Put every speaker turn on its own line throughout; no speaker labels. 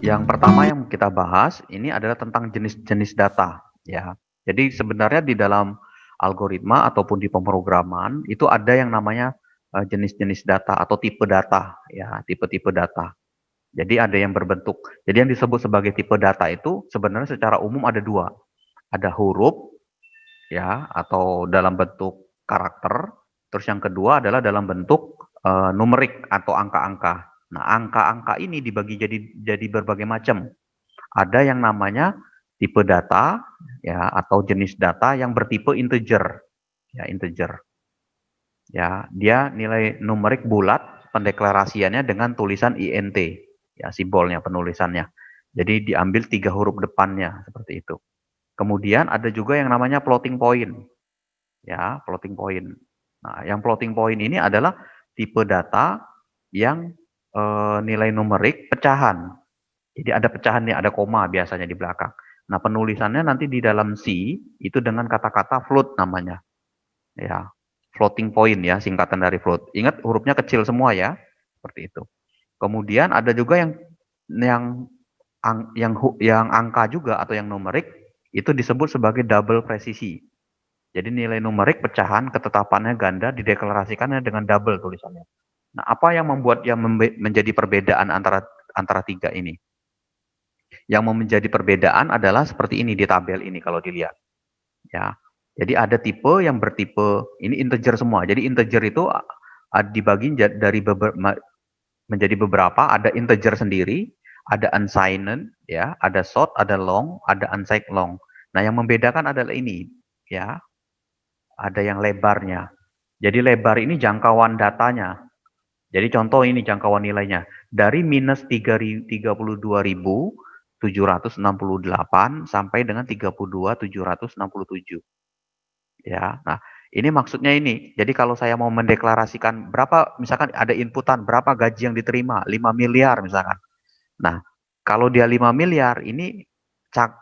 Yang pertama yang kita bahas ini adalah tentang jenis-jenis data, ya. Jadi sebenarnya di dalam algoritma ataupun di pemrograman itu ada yang namanya jenis-jenis data atau tipe data, ya, tipe-tipe data. Jadi ada yang berbentuk. Jadi yang disebut sebagai tipe data itu sebenarnya secara umum ada dua. Ada huruf, ya, atau dalam bentuk karakter. Terus yang kedua adalah dalam bentuk numerik atau angka-angka. Nah, angka-angka ini dibagi jadi berbagai macam. Ada yang namanya tipe data, ya, atau jenis data yang bertipe integer, ya, integer. Ya, dia nilai numerik bulat, pendeklarasiannya dengan tulisan int, ya, simbolnya penulisannya. Jadi diambil 3 huruf depannya seperti itu. Kemudian ada juga yang namanya floating point, ya, floating point. Nah, yang floating point ini adalah tipe data yang nilai numerik pecahan. Jadi ada pecahan nih, ada koma biasanya di belakang. Nah, penulisannya nanti di dalam C itu dengan kata-kata float namanya, ya. Floating point, ya, singkatan dari float. Ingat hurufnya kecil semua, ya. Seperti itu. Kemudian ada juga yang yang angka juga atau yang numerik itu disebut sebagai double presisi. Jadi nilai numerik pecahan ketetapannya ganda dideklarasikannya dengan double tulisannya. Nah, apa yang membuat yang menjadi perbedaan antara antara tiga ini? Yang menjadi perbedaan adalah seperti ini di tabel ini kalau dilihat, ya. Jadi ada tipe yang bertipe ini integer semua. Jadi integer itu dibagi dari menjadi beberapa, ada integer sendiri, ada unsigned, ya, ada short, ada long, ada unsigned long. Nah, yang membedakan adalah ini, ya, ada yang lebarnya. Jadi lebar ini jangkauan datanya. Jadi contoh ini jangkauan nilainya dari minus 32.768 sampai dengan 32.767. Ya, nah ini maksudnya ini. Jadi kalau saya mau mendeklarasikan berapa, misalkan ada inputan berapa gaji yang diterima, 5 miliar misalkan. Nah, kalau dia 5 miliar, ini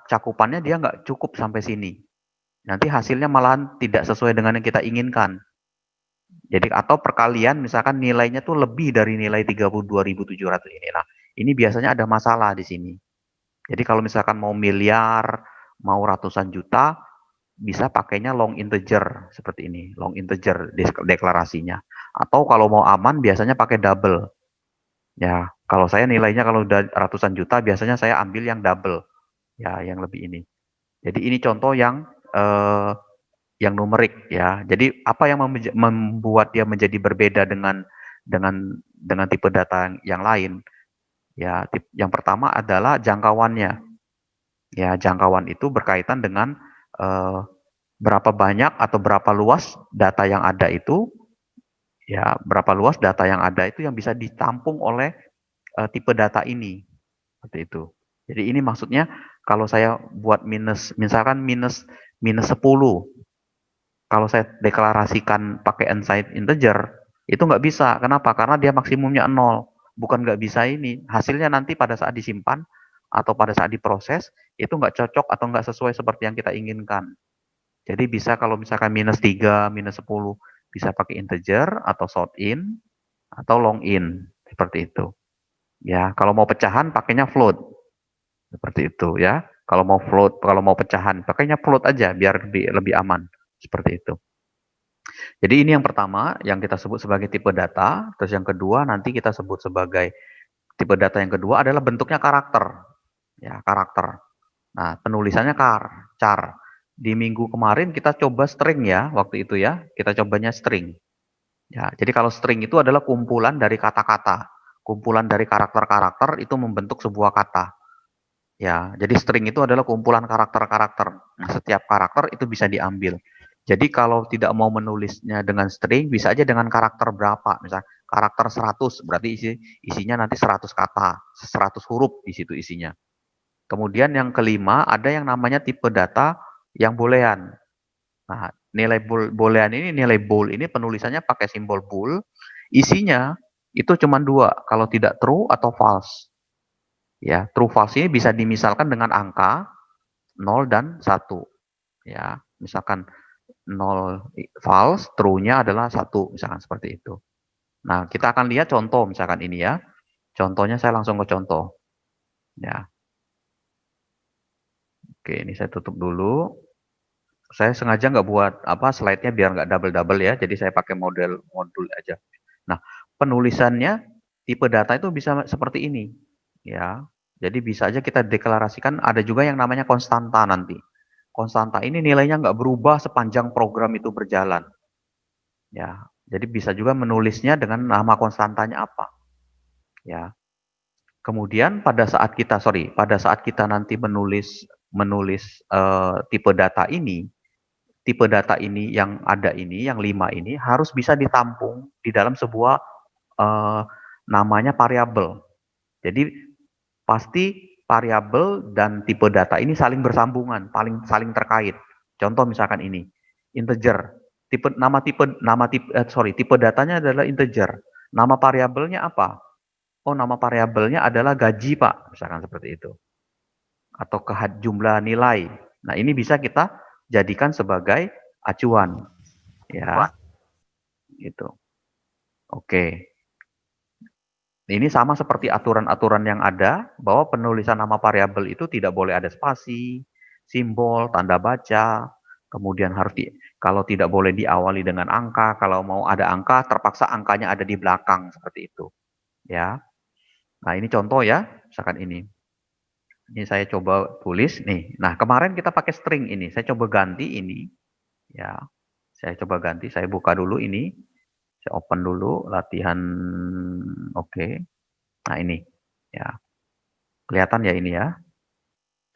cakupannya dia nggak cukup sampai sini. Nanti hasilnya malahan tidak sesuai dengan yang kita inginkan. Jadi atau perkalian misalkan nilainya tuh lebih dari nilai 32.700 ini. Nah, ini biasanya ada masalah di sini. Jadi kalau misalkan mau miliar, mau ratusan juta, bisa pakainya long integer seperti ini, long integer deklarasinya. Atau kalau mau aman biasanya pakai double. Ya, kalau saya nilainya kalau udah ratusan juta biasanya saya ambil yang double. Ya, yang lebih ini. Jadi ini contoh yang numerik, ya. Jadi apa yang membuat dia menjadi berbeda dengan tipe data yang lain? Ya, yang pertama adalah jangkauannya. Ya, jangkauan itu berkaitan dengan eh, berapa banyak atau berapa luas data yang ada itu, ya, berapa luas data yang ada itu yang bisa ditampung oleh tipe data ini, seperti itu. Jadi ini maksudnya kalau saya buat minus, misalkan minus minus 10, kalau saya deklarasikan pakai unsigned integer, itu nggak bisa. Kenapa? Karena dia maksimumnya 0. Bukan nggak bisa ini. Hasilnya nanti pada saat disimpan atau pada saat diproses, itu nggak cocok atau nggak sesuai seperti yang kita inginkan. Jadi bisa kalau misalkan minus 3, minus 10, bisa pakai integer atau short in atau long in. Seperti itu. Ya, kalau mau pecahan pakainya float. Seperti itu, ya. Kalau mau float, kalau mau pecahan pakainya float aja biar lebih aman. Seperti itu. Jadi ini yang pertama yang kita sebut sebagai tipe data, terus yang kedua nanti kita sebut sebagai tipe data yang kedua adalah bentuknya karakter. Ya, karakter. Nah, penulisannya char. Di minggu kemarin kita coba string, ya, waktu itu, ya. Kita cobanya string. Ya, jadi kalau string itu adalah kumpulan dari kata-kata. Kumpulan dari karakter-karakter itu membentuk sebuah kata. Ya, jadi string itu adalah kumpulan karakter-karakter. Nah, setiap karakter itu bisa diambil. Jadi kalau tidak mau menulisnya dengan string, bisa aja dengan karakter berapa. Misal karakter 100, berarti isinya nanti 100 kata, 100 huruf di situ isinya. Kemudian yang kelima, ada yang namanya tipe data yang boolean. Nah, nilai boolean ini, nilai bool ini penulisannya pakai simbol bool. Isinya itu cuma dua, kalau tidak true atau false. Ya, true false ini bisa dimisalkan dengan angka 0 dan 1. Ya, misalkan 0 false, true-nya adalah 1, misalkan seperti itu. Nah, kita akan lihat contoh misalkan ini, ya. Contohnya saya langsung ke contoh. Ya, oke, ini saya tutup dulu. Saya sengaja nggak buat apa slide-nya biar nggak double-double ya, jadi saya pakai modul aja. Nah, penulisannya tipe data itu bisa seperti ini, ya. Jadi bisa aja kita deklarasikan, ada juga yang namanya konstanta nanti. Konstanta ini nilainya nggak berubah sepanjang program itu berjalan, ya. Jadi bisa juga menulisnya dengan nama konstantanya apa, ya. Kemudian pada saat kita nanti menulis tipe data ini, yang ada ini, yang 5 ini harus bisa ditampung di dalam sebuah eh, namanya variabel. Jadi pasti variabel dan tipe data ini saling bersambungan, saling terkait. Contoh misalkan ini, integer. Tipe datanya adalah integer. Nama variabelnya apa? Oh, nama variabelnya adalah gaji, Pak, misalkan seperti itu. Atau jumlah nilai. Nah, ini bisa kita jadikan sebagai acuan, ya. Gitu. Oke. Ini sama seperti aturan-aturan yang ada, bahwa penulisan nama variabel itu tidak boleh ada spasi, simbol, tanda baca, kemudian kalau tidak boleh diawali dengan angka, kalau mau ada angka, terpaksa angkanya ada di belakang, seperti itu. Ya. Nah, ini contoh ya, misalkan ini. Ini saya coba tulis nih. Nah, kemarin kita pakai string ini. Saya coba ganti ini. Ya, saya coba ganti. Saya buka dulu ini. Saya open dulu latihan. Oke. Nah, ini. Ya, kelihatan ya ini ya.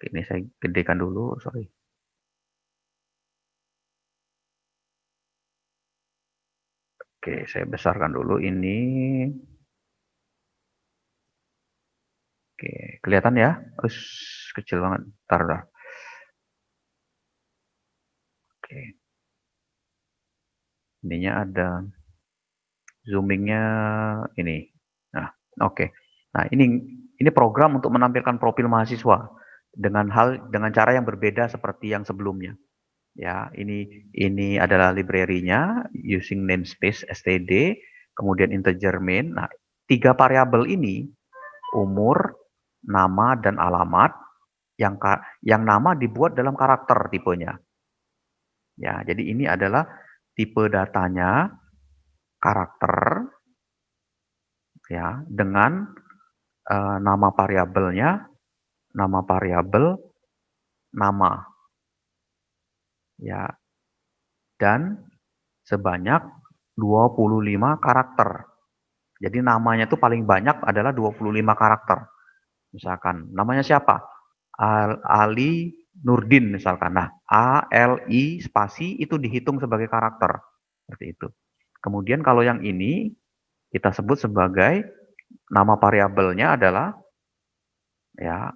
Ini saya gedekan dulu. Sorry. Oke, saya besarkan dulu ini. Oke, kelihatan ya? Us, kecil banget. Ntar dah. Oke. Ininya ada zoomingnya ini. Nah, oke. Nah, ini program untuk menampilkan profil mahasiswa dengan cara yang berbeda seperti yang sebelumnya. Ya, ini adalah library-nya using namespace std, kemudian integer main. Nah, 3 variabel ini, umur, nama dan alamat, yang nama dibuat dalam karakter tipenya. Ya, jadi ini adalah tipe datanya karakter, ya, dengan nama variabelnya, nama variabel, nama, ya, dan sebanyak 25 karakter. Jadi namanya itu paling banyak adalah 25 karakter. Misalkan namanya siapa? Ali Nurdin misalkan. Nah, A, L, I, spasi itu dihitung sebagai karakter. Seperti itu. Kemudian kalau yang ini kita sebut sebagai nama variabelnya adalah ya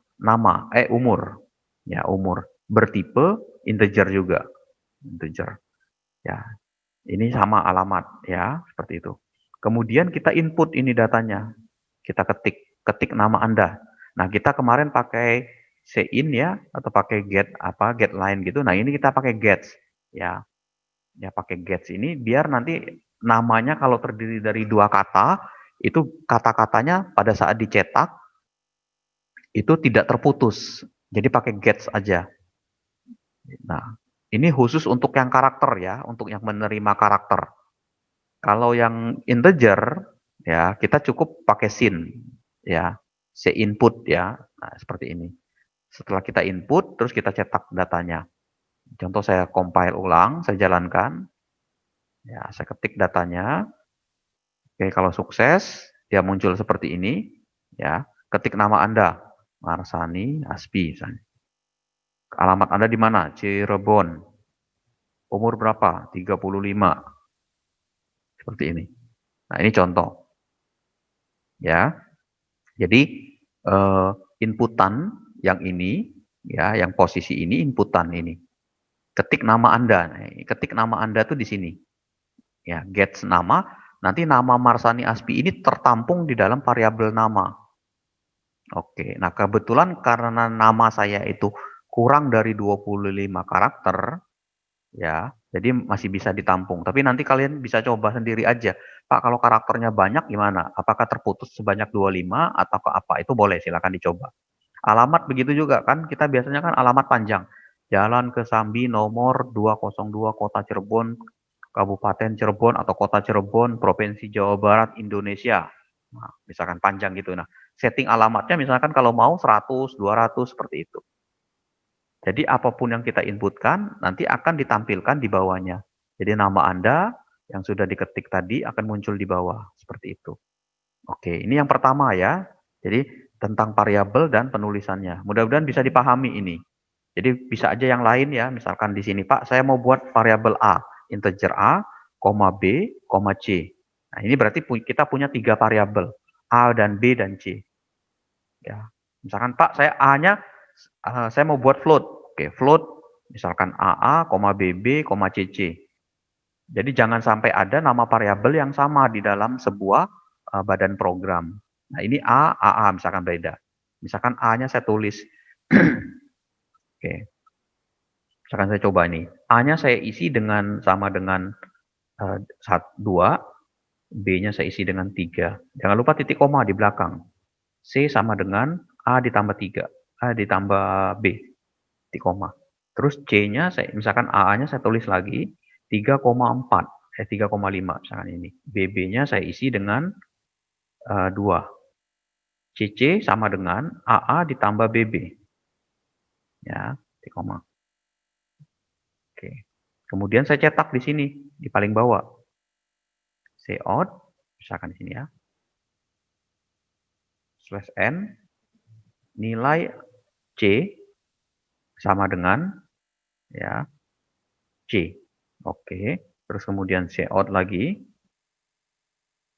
umur. Ya, umur. Bertipe integer juga. Integer. Ya, ini sama alamat ya, seperti itu. Kemudian kita input ini datanya. Kita ketik nama Anda. Nah, kita kemarin pakai sein ya atau pakai get line gitu. Nah, ini kita pakai gets ya. Ya pakai gets ini biar nanti namanya kalau terdiri dari 2 kata, itu kata-katanya pada saat dicetak itu tidak terputus. Jadi pakai gets aja. Nah, ini khusus untuk yang karakter ya, untuk yang menerima karakter. Kalau yang integer, ya kita cukup pakai sin, ya, input ya, nah seperti ini. Setelah kita input, terus kita cetak datanya. Contoh saya compile ulang, saya jalankan, ya saya ketik datanya. Oke, kalau sukses, dia muncul seperti ini, ya. Ketik nama Anda, Marsani Aspi, misalnya. Alamat Anda di mana? Cirebon. Umur berapa? 35. Seperti ini. Nah, ini contoh, ya. Jadi inputan yang ini, ya, yang posisi ini inputan ini. Ketik nama Anda. Nah, ketik nama Anda tuh di sini. Ya, gets nama. Nanti nama Marsani Aspi ini tertampung di dalam variabel nama. Oke. Nah, kebetulan karena nama saya itu kurang dari 25 karakter, ya, jadi masih bisa ditampung. Tapi nanti kalian bisa coba sendiri aja. Pak, kalau karakternya banyak gimana? Apakah terputus sebanyak 25 atau ke apa? Itu boleh, silakan dicoba. Alamat begitu juga kan, kita biasanya kan alamat panjang. Jalan Kesambi nomor 202 Kota Cirebon, Kabupaten Cirebon atau Kota Cirebon, Provinsi Jawa Barat, Indonesia. Nah, misalkan panjang gitu. Nah, setting alamatnya misalkan kalau mau 100, 200 seperti itu. Jadi apapun yang kita inputkan nanti akan ditampilkan di bawahnya. Jadi nama Anda yang sudah diketik tadi akan muncul di bawah seperti itu. Oke, ini yang pertama ya. Jadi tentang variabel dan penulisannya. Mudah-mudahan bisa dipahami ini. Jadi bisa aja yang lain ya. Misalkan di sini Pak, saya mau buat variabel A, integer A, koma B, koma C. Nah, ini berarti kita punya 3 variabel, A dan B dan C. Ya. Misalkan Pak, saya A-nya saya mau buat float. Oke, float misalkan AA, BB, CC. Jadi jangan sampai ada nama variabel yang sama di dalam sebuah badan program. Nah, ini A, AA misalkan beda. Misalkan A-nya saya tulis. Oke. Misalkan saya coba ini. A-nya saya isi dengan sama dengan 2, B-nya saya isi dengan 3. Jangan lupa titik koma di belakang. C sama dengan A ditambah 3. A ditambah B. Titik koma. Terus C-nya saya misalkan AA-nya saya tulis lagi 3,4 3,5 misalkan ini. BB-nya saya isi dengan 2. CC sama dengan AA ditambah BB. Ya, titik koma. Oke. Kemudian saya cetak di sini di paling bawah. Cout misalkan di sini ya. /n nilai C sama dengan ya C. Oke, terus kemudian cout lagi.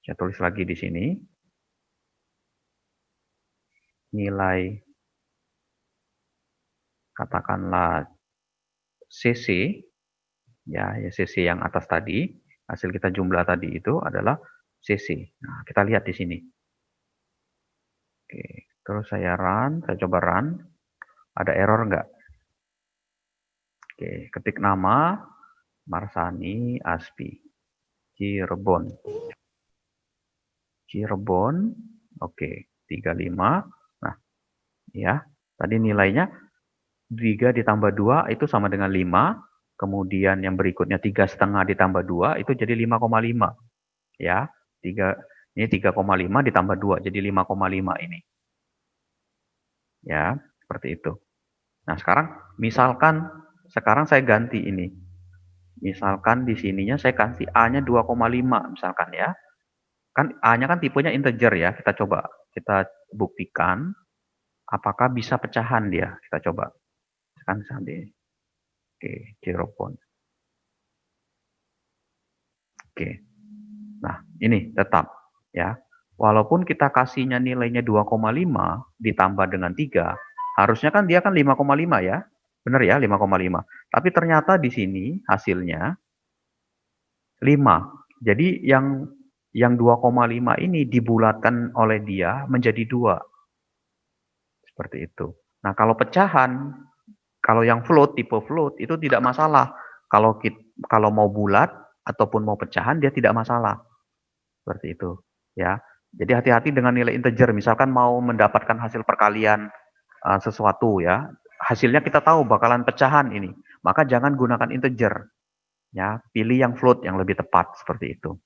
Saya tulis lagi di sini. Nilai katakanlah CC ya CC yang atas tadi, hasil kita jumlah tadi itu adalah CC. Nah, kita lihat di sini. Oke, terus saya coba run. Ada error enggak? Oke, ketik nama Marsani Aspi Cirebon. Oke, 35. Nah, ya, tadi nilainya 3 ditambah 2 itu sama dengan 5. Kemudian yang berikutnya 3,5 ditambah 2 itu jadi 5,5. Ya, 3 ini 3,5 ditambah 2 jadi 5,5 ini. Ya, seperti itu. Nah, misalkan sekarang saya ganti ini. Misalkan di sininya saya kasih A-nya 2,5 misalkan ya. Kan A-nya kan tipenya integer ya. Kita buktikan apakah bisa pecahan dia. Kita coba. Misalkan sampai oke, Cirebon. Oke. Nah, ini tetap ya. Walaupun kita kasihnya nilainya 2,5 ditambah dengan 3, harusnya kan dia kan 5,5 ya. Benar ya, 5,5. Tapi ternyata di sini hasilnya 5. Jadi yang 2,5 ini dibulatkan oleh dia menjadi 2. Seperti itu. Nah, kalau pecahan, kalau yang float, tipe float itu tidak masalah. Kalau mau bulat ataupun mau pecahan dia tidak masalah. Seperti itu, ya. Jadi hati-hati dengan nilai integer. Misalkan mau mendapatkan hasil perkalian sesuatu ya, hasilnya kita tahu bakalan pecahan ini. Maka jangan gunakan integer. Ya, pilih yang float yang lebih tepat seperti itu.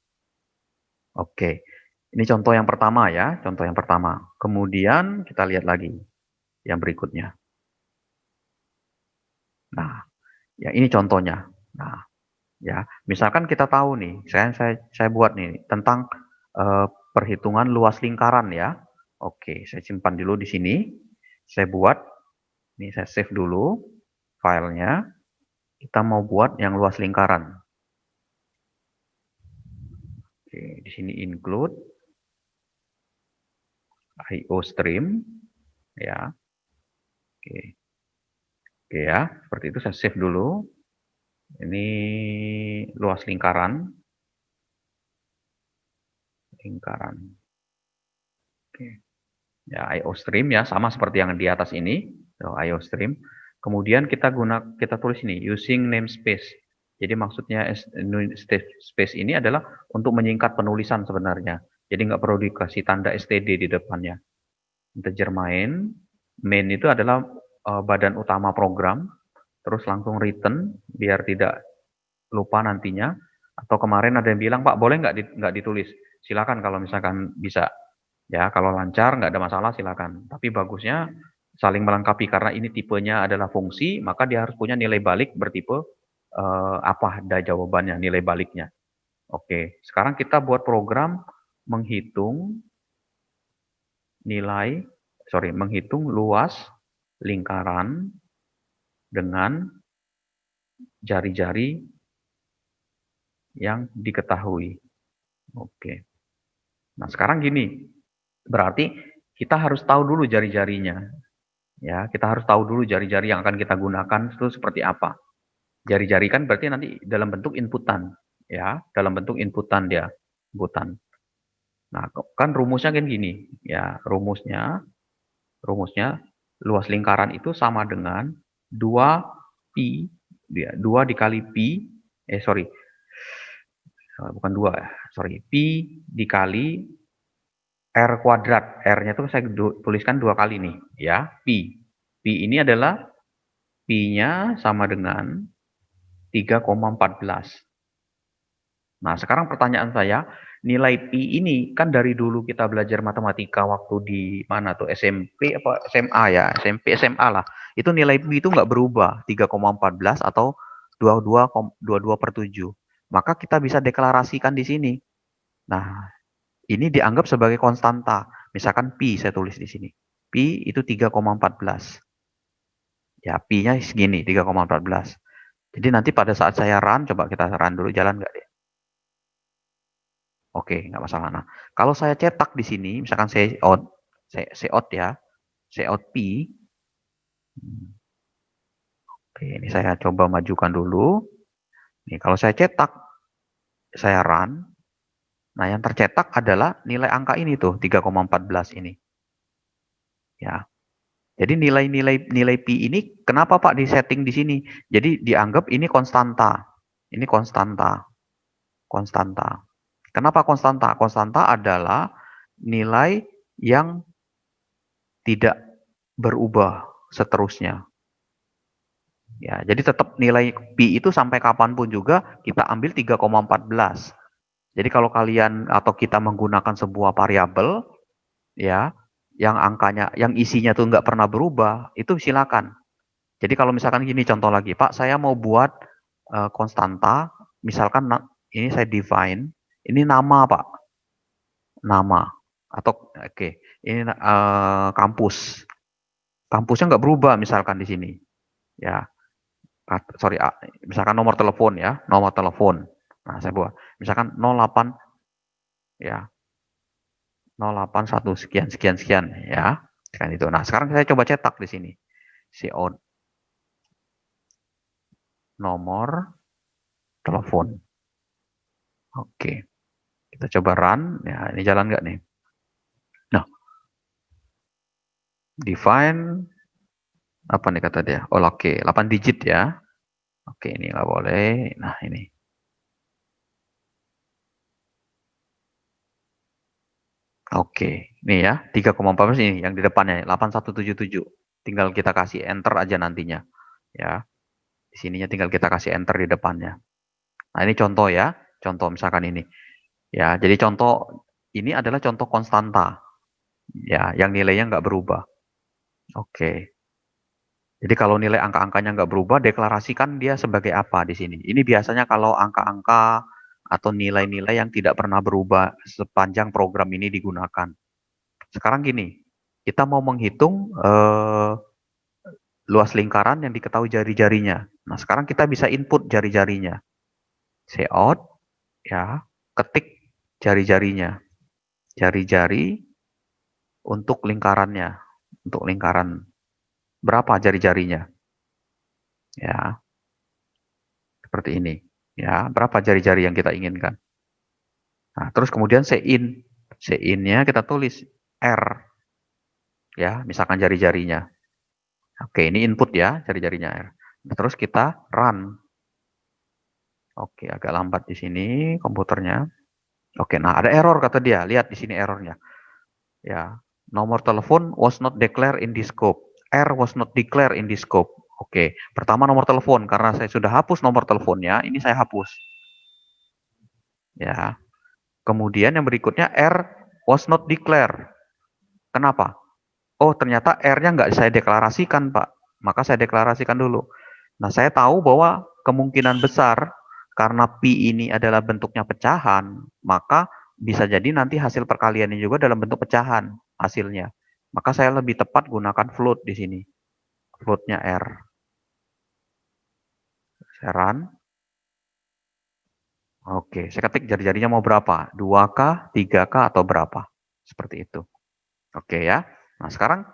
Oke. Ini contoh yang pertama ya, contoh yang pertama. Kemudian kita lihat lagi yang berikutnya. Nah, ya ini contohnya. Nah, ya, misalkan kita tahu nih, saya buat nih tentang perhitungan luas lingkaran ya. Oke, saya simpan dulu di sini. Saya buat, ini saya save dulu filenya. Kita mau buat yang luas lingkaran. Oke, di sini include IO stream ya. Oke. Oke ya, seperti itu saya save dulu. Ini luas lingkaran. Oke. Ya, IO stream ya, sama seperti yang di atas ini. IO stream. Kemudian kita tulis ini using namespace. Jadi maksudnya space ini adalah untuk menyingkat penulisan sebenarnya. Jadi nggak perlu dikasih tanda std di depannya. Integer main. Main itu adalah badan utama program, terus langsung return biar tidak lupa nantinya. Atau kemarin ada yang bilang, Pak, boleh nggak ditulis? Silakan kalau misalkan bisa. Ya, kalau lancar nggak ada masalah silakan. Tapi bagusnya saling melengkapi karena ini tipenya adalah fungsi, maka dia harus punya nilai balik bertipe apa ada jawabannya, nilai baliknya. Oke, sekarang kita buat program menghitung menghitung luas lingkaran dengan jari-jari yang diketahui. Oke. Nah, sekarang gini, berarti kita harus tahu dulu jari-jarinya. Ya, kita harus tahu dulu jari-jari yang akan kita gunakan itu seperti apa. Jari-jari kan berarti nanti dalam bentuk inputan, ya, dalam bentuk inputan dia, inputan. Nah, kan rumusnya kan gini, ya, rumusnya luas lingkaran itu sama dengan 2 pi, dia 2 dikali pi, sorry, bukan 2 ya, sorry, pi dikali R kuadrat. R-nya itu saya tuliskan 2 kali nih, ya, pi. Pi ini adalah pi-nya sama dengan 3,14. Nah, sekarang pertanyaan saya, nilai pi ini kan dari dulu kita belajar matematika waktu di mana tuh SMP apa SMA ya, SMP SMA lah. Itu nilai pi itu nggak berubah, 3,14 atau 22,22/7. Maka kita bisa deklarasikan di sini. Nah, ini dianggap sebagai konstanta. Misalkan pi saya tulis di sini. Pi itu 3,14. Ya, pi-nya segini, 3,14. Jadi nanti pada saat saya run, coba kita run dulu, jalan nggak deh? Oke, nggak masalah. Nah, kalau saya cetak di sini, misalkan saya out ya, saya out pi. Oke, ini saya coba majukan dulu. Nih, kalau saya cetak, saya run. Nah, yang tercetak adalah nilai angka ini tuh, 3,14 ini. Ya. Jadi nilai pi ini kenapa Pak disetting di sini? Jadi dianggap ini konstanta. Ini konstanta. Konstanta. Kenapa konstanta? Konstanta adalah nilai yang tidak berubah seterusnya. Ya, jadi tetap nilai pi itu sampai kapanpun juga kita ambil 3,14. Jadi kalau kalian atau kita menggunakan sebuah variabel ya yang angkanya yang isinya tuh nggak pernah berubah, itu silakan. Jadi kalau misalkan gini contoh lagi, Pak, saya mau buat konstanta, misalkan ini saya define, ini nama Pak, nama atau oke, ini kampus, kampusnya nggak berubah misalkan di sini, ya, sorry, misalkan nomor telepon ya, nomor telepon, nah saya buat, misalkan 08 ya, 081 sekian sekian sekian ya, kan itu. Nah sekarang saya coba cetak di sini, CO nomor telepon, oke. Kita coba run, ya ini jalan nggak nih? Nah, define, apa nih kata dia? Oh oke, 8 digit ya. Oke, ini nggak boleh. Nah ini. Oke, ini ya, 3,14 ini yang di depannya, 8177. Tinggal kita kasih enter aja nantinya. Ya, di sininya tinggal kita kasih enter di depannya. Nah ini contoh ya, contoh misalkan ini. Ya, jadi contoh ini adalah contoh konstanta. Ya, yang nilainya nggak berubah. Oke. Jadi kalau nilai angka-angkanya nggak berubah, deklarasikan dia sebagai apa di sini. Ini biasanya kalau angka-angka atau nilai-nilai yang tidak pernah berubah sepanjang program ini digunakan. Sekarang gini, kita mau menghitung luas lingkaran yang diketahui jari-jarinya. Nah, sekarang kita bisa input jari-jarinya. Cout, ya, ketik jari-jarinya. Jari-jari untuk lingkarannya. Untuk lingkaran berapa jari-jarinya? Ya, seperti ini. Ya, berapa jari-jari yang kita inginkan? Nah, terus kemudian sein. Sein-nya kita tulis R. Ya, misalkan jari-jarinya. Oke, ini input ya, jari-jarinya R. Nah, terus kita run. Oke, agak lambat di sini komputernya. Oke, nah ada error kata dia. Lihat di sini errornya. Ya. Nomor telepon was not declared in this scope. R was not declared in this scope. Oke, pertama nomor telepon karena saya sudah hapus nomor teleponnya, ini saya hapus. Ya. Kemudian yang berikutnya R was not declared. Kenapa? Oh, ternyata R-nya nggak saya deklarasikan, Pak. Maka saya deklarasikan dulu. Nah, saya tahu bahwa kemungkinan besar karena Pi ini adalah bentuknya pecahan, maka bisa jadi nanti hasil perkaliannya juga dalam bentuk pecahan hasilnya. Maka saya lebih tepat gunakan float di sini. Floatnya R. Saya run. Oke, saya ketik jari-jarinya mau berapa? 2K, 3K, atau berapa? Seperti itu. Oke ya. Nah, sekarang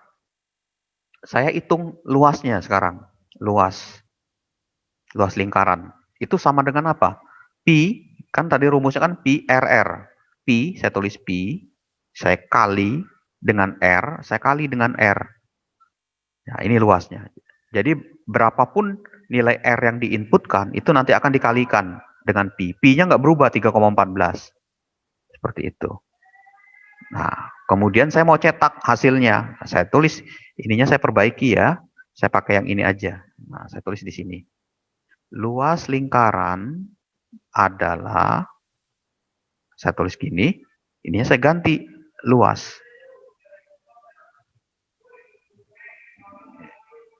saya hitung luasnya sekarang. Luas lingkaran. Itu sama dengan apa? Pi, kan tadi rumusnya kan Pi RR. Pi, saya tulis Pi, saya kali dengan R, saya kali dengan R. Nah, ini luasnya. Jadi berapapun nilai R yang diinputkan, itu nanti akan dikalikan dengan Pi. Pi-nya nggak berubah 3,14. Seperti itu. Nah, kemudian saya mau cetak hasilnya. Saya tulis, ininya saya perbaiki ya. Saya pakai yang ini aja. Nah, saya tulis di sini. Luas lingkaran adalah, saya tulis gini, ininya saya ganti, luas.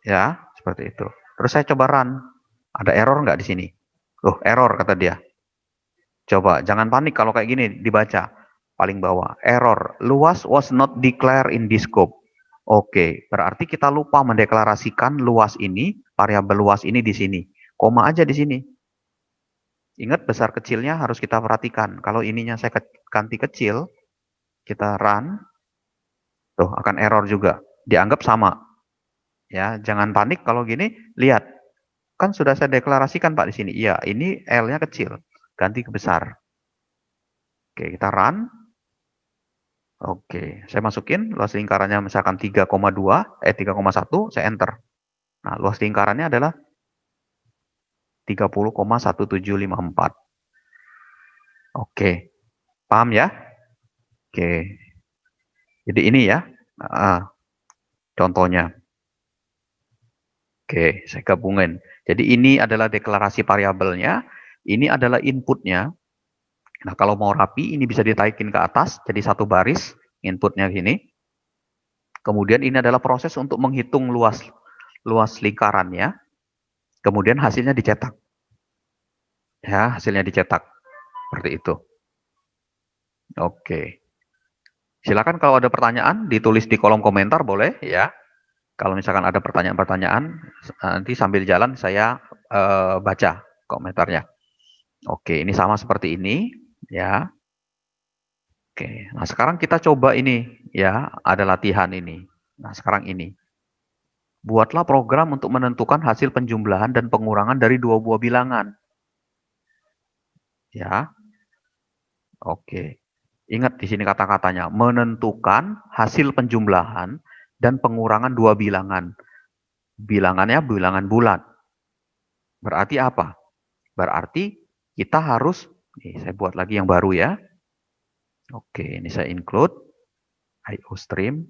Ya, seperti itu. Terus saya coba run. Ada error nggak di sini? Loh, error kata dia. Coba, jangan panik kalau kayak gini dibaca. Paling bawah, error. Luas was not declared in this scope. Oke, berarti kita lupa mendeklarasikan luas ini, variabel luas ini di sini. Koma aja di sini. Ingat besar kecilnya harus kita perhatikan. Kalau ininya saya ganti kecil, kita run, tuh akan error juga. Dianggap sama. Ya, jangan panik kalau gini, lihat. Kan sudah saya deklarasikan Pak di sini. Iya, ini L-nya kecil. Ganti ke besar. Oke, kita run. Oke, saya masukin luas lingkarannya misalkan 3,1, saya enter. Nah, luas lingkarannya adalah 30,1754. Oke, paham ya? Oke, jadi ini ya contohnya. Oke, saya gabungin. Jadi ini adalah deklarasi variabelnya, ini adalah inputnya. Nah, kalau mau rapi, ini bisa ditaikin ke atas, jadi satu baris, inputnya gini. Kemudian ini adalah proses untuk menghitung luas lingkarannya. Kemudian hasilnya dicetak. Ya, hasilnya dicetak. Seperti itu. Oke. Silakan kalau ada pertanyaan, ditulis di kolom komentar boleh ya. Kalau misalkan ada pertanyaan-pertanyaan, nanti sambil jalan saya baca komentarnya. Oke, ini sama seperti ini ya. Oke, nah sekarang kita coba ini ya, ada latihan ini. Nah sekarang ini, buatlah program untuk menentukan hasil penjumlahan dan pengurangan dari dua buah bilangan. Ya, oke. Ingat di sini kata-katanya, menentukan hasil penjumlahan dan pengurangan dua bilangan. Bilangannya bilangan bulat. Berarti apa? Berarti kita harus, saya buat lagi yang baru ya. Oke, ini saya include IO stream.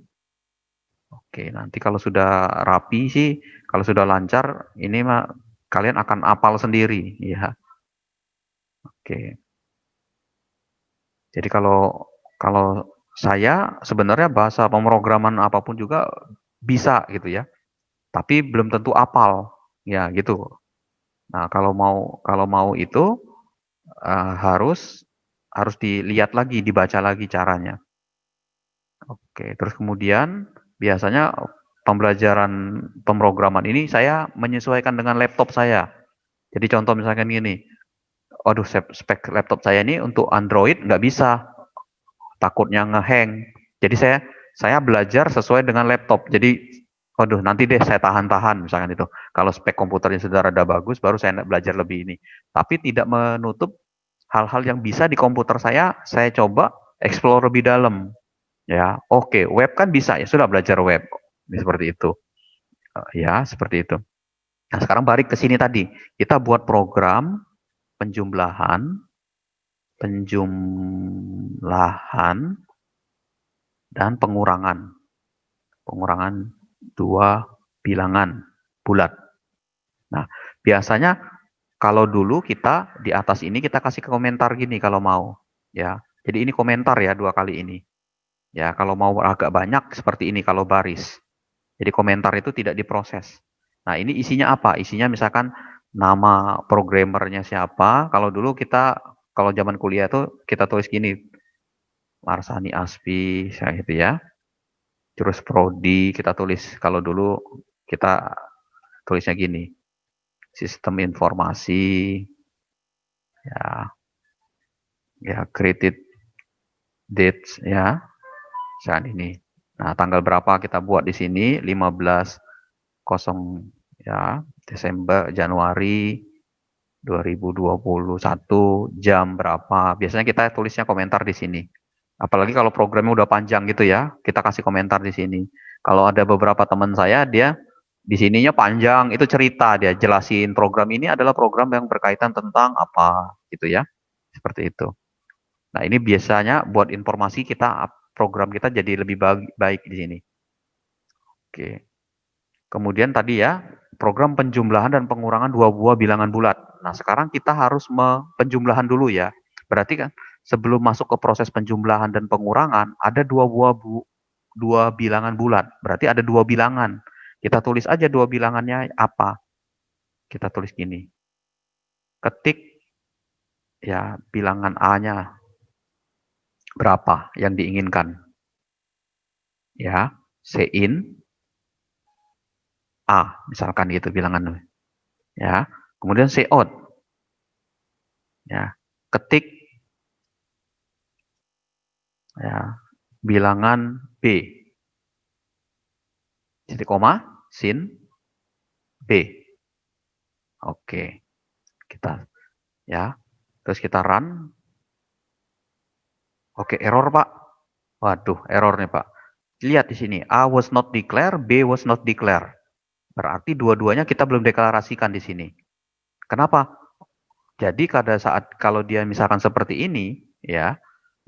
Oke, nanti kalau sudah rapi sih, kalau sudah lancar, ini mah kalian akan apal sendiri, ya. Oke. Jadi kalau saya sebenarnya bahasa pemrograman apapun juga bisa gitu ya, tapi belum tentu apal, ya gitu. Nah kalau mau itu harus dilihat lagi, dibaca lagi caranya. Oke, terus kemudian biasanya pembelajaran pemrograman ini saya menyesuaikan dengan laptop saya. Jadi contoh misalkan gini, waduh spek laptop saya ini untuk Android nggak bisa, takutnya ngehang. Jadi saya belajar sesuai dengan laptop. Jadi, waduh nanti deh saya tahan-tahan misalkan itu. Kalau spek komputernya sudah rada bagus, baru saya belajar lebih ini. Tapi tidak menutup hal-hal yang bisa di komputer saya coba explore lebih dalam. Ya, oke, web kan bisa ya, sudah belajar web. Ini seperti itu. Ya, seperti itu. Nah, sekarang balik ke sini tadi. Kita buat program penjumlahan dan pengurangan. Pengurangan 2 bilangan bulat. Nah, biasanya kalau dulu kita di atas ini kita kasih komentar gini kalau mau, ya. Jadi ini komentar ya 2 kali ini. Ya, kalau mau agak banyak seperti ini kalau baris. Jadi komentar itu tidak diproses. Nah, ini isinya apa? Isinya misalkan nama programmernya siapa. Kalau dulu kita, kalau zaman kuliah tuh kita tulis gini, Marsani Aspi, kayak gitu ya. Terus prodi kita tulis, kalau dulu kita tulisnya gini, sistem informasi, ya, ya created dates ya, saat ini. Nah, tanggal berapa kita buat di sini? 15 ya, Desember, Januari 2021, jam berapa. Biasanya kita tulisnya komentar di sini. Apalagi kalau programnya udah panjang gitu ya, kita kasih komentar di sini. Kalau ada beberapa teman saya, dia di sininya panjang, itu cerita, dia jelasin program ini adalah program yang berkaitan tentang apa, gitu ya. Seperti itu. Nah, ini biasanya buat informasi kita, program kita jadi lebih baik di sini. Oke. Kemudian tadi ya, program penjumlahan dan pengurangan 2 buah bilangan bulat. Nah, sekarang kita harus penjumlahan dulu ya. Berarti kan sebelum masuk ke proses penjumlahan dan pengurangan, ada 2 bilangan bulat. Berarti ada 2 bilangan. Kita tulis aja 2 bilangannya apa. Kita tulis gini. Ketik ya bilangan A-nya berapa yang diinginkan. Ya, Sin A, misalkan gitu bilangannya. Ya. Kemudian Cout. Ya. Ketik ya bilangan B. Titik koma, sin, B. Oke. Kita ya. Terus kita run. Oke, error, Pak. Waduh, error nih, Pak. Lihat di sini, A was not declare, B was not declare. Berarti dua-duanya kita belum deklarasikan di sini. Kenapa? Jadi pada saat kalau dia misalkan seperti ini, ya,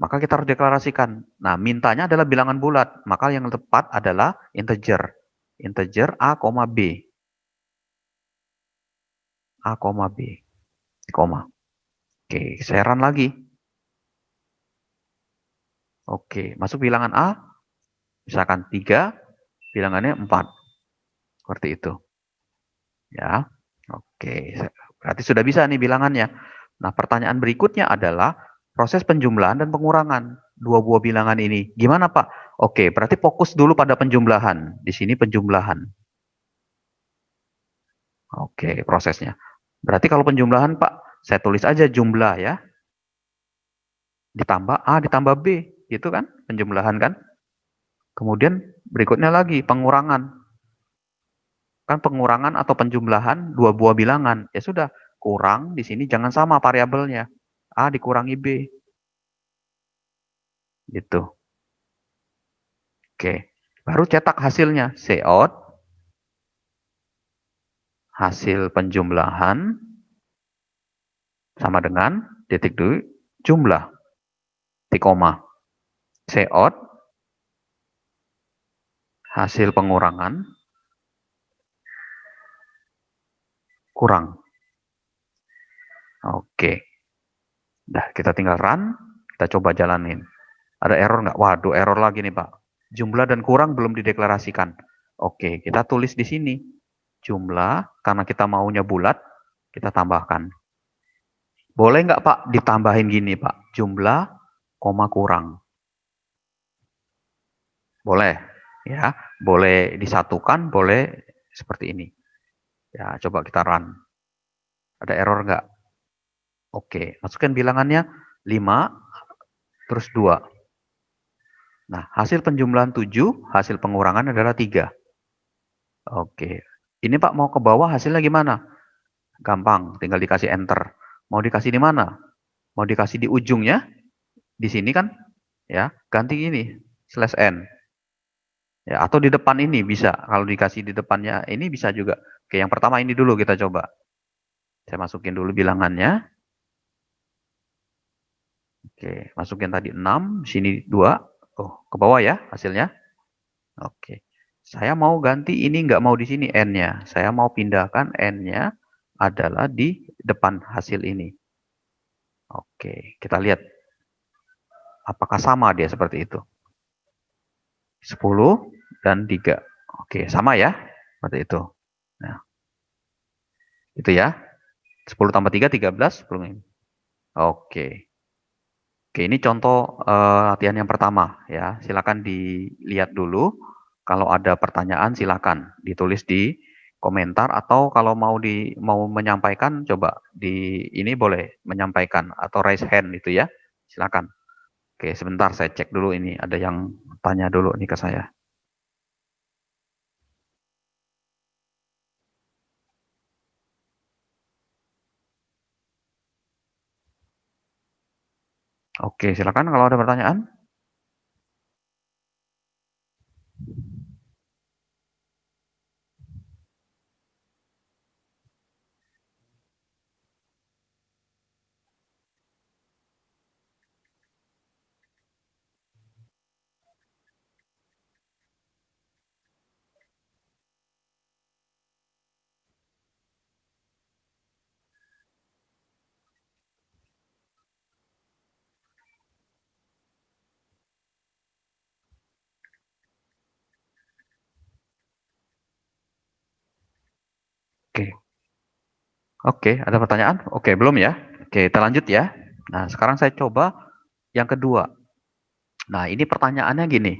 maka kita harus deklarasikan. Nah, mintanya adalah bilangan bulat. Maka yang tepat adalah integer. Integer A, B. A, B. Koma. Oke, saya run lagi. Oke, masuk bilangan A. Misalkan 3, bilangannya 4. Seperti itu. Ya. Oke, berarti sudah bisa nih bilangannya. Nah, pertanyaan berikutnya adalah proses penjumlahan dan pengurangan 2 buah bilangan ini. Gimana, Pak? Oke, berarti fokus dulu pada penjumlahan. Di sini penjumlahan. Oke, prosesnya. Berarti kalau penjumlahan, Pak, saya tulis aja jumlah ya. Ditambah A, ditambah B. Gitu kan? Penjumlahan kan? Kemudian berikutnya lagi pengurangan. Kan pengurangan atau penjumlahan 2 buah bilangan. Ya sudah, kurang di sini jangan sama variabelnya. A dikurangi B. Gitu. Oke. Baru cetak hasilnya. Cout. Hasil penjumlahan sama dengan titik dulu jumlah. Titik koma. Cout. Hasil pengurangan kurang. Oke. Dah, kita tinggal run. Kita coba jalanin. Ada error nggak? Waduh, error lagi nih, Pak. Jumlah dan kurang belum dideklarasikan. Oke, kita tulis di sini. Jumlah, karena kita maunya bulat, kita tambahkan. Boleh nggak, Pak, ditambahin gini, Pak? Jumlah, koma kurang. Boleh, ya. Boleh disatukan, boleh seperti ini. Ya, coba kita run. Ada error nggak? Oke, masukkan bilangannya 5, terus 2. Nah, hasil penjumlahan 7, hasil pengurangan adalah 3. Oke. Ini Pak mau ke bawah hasilnya gimana? Gampang, tinggal dikasih enter. Mau dikasih di mana? Mau dikasih di ujungnya? Di sini kan? Ya, ganti ini, slash n. Ya, atau di depan ini bisa. Kalau dikasih di depannya ini bisa juga. Oke, yang pertama ini dulu kita coba. Saya masukin dulu bilangannya. Oke, masukin tadi 6, sini 2. Oh, ke bawah ya hasilnya? Oke. Saya mau ganti ini nggak mau di sini N-nya. Saya mau pindahkan N-nya adalah di depan hasil ini. Oke, kita lihat apakah sama dia seperti itu. 10 dan 3. Oke, sama ya? Seperti itu. Nah, itu ya. 10 tambah 3, 13. 10. Oke. Oke, ini contoh latihan yang pertama ya. Silakan dilihat dulu. Kalau ada pertanyaan silakan ditulis di komentar atau kalau mau menyampaikan coba di ini boleh menyampaikan atau raise hand itu ya. Silakan. Oke, sebentar saya cek dulu ini ada yang tanya dulu nih ke saya. Oke, silakan kalau ada pertanyaan. Oke. Oke, ada pertanyaan? Oke, belum ya? Oke, kita lanjut ya. Nah, sekarang saya coba yang kedua. Nah, ini pertanyaannya gini.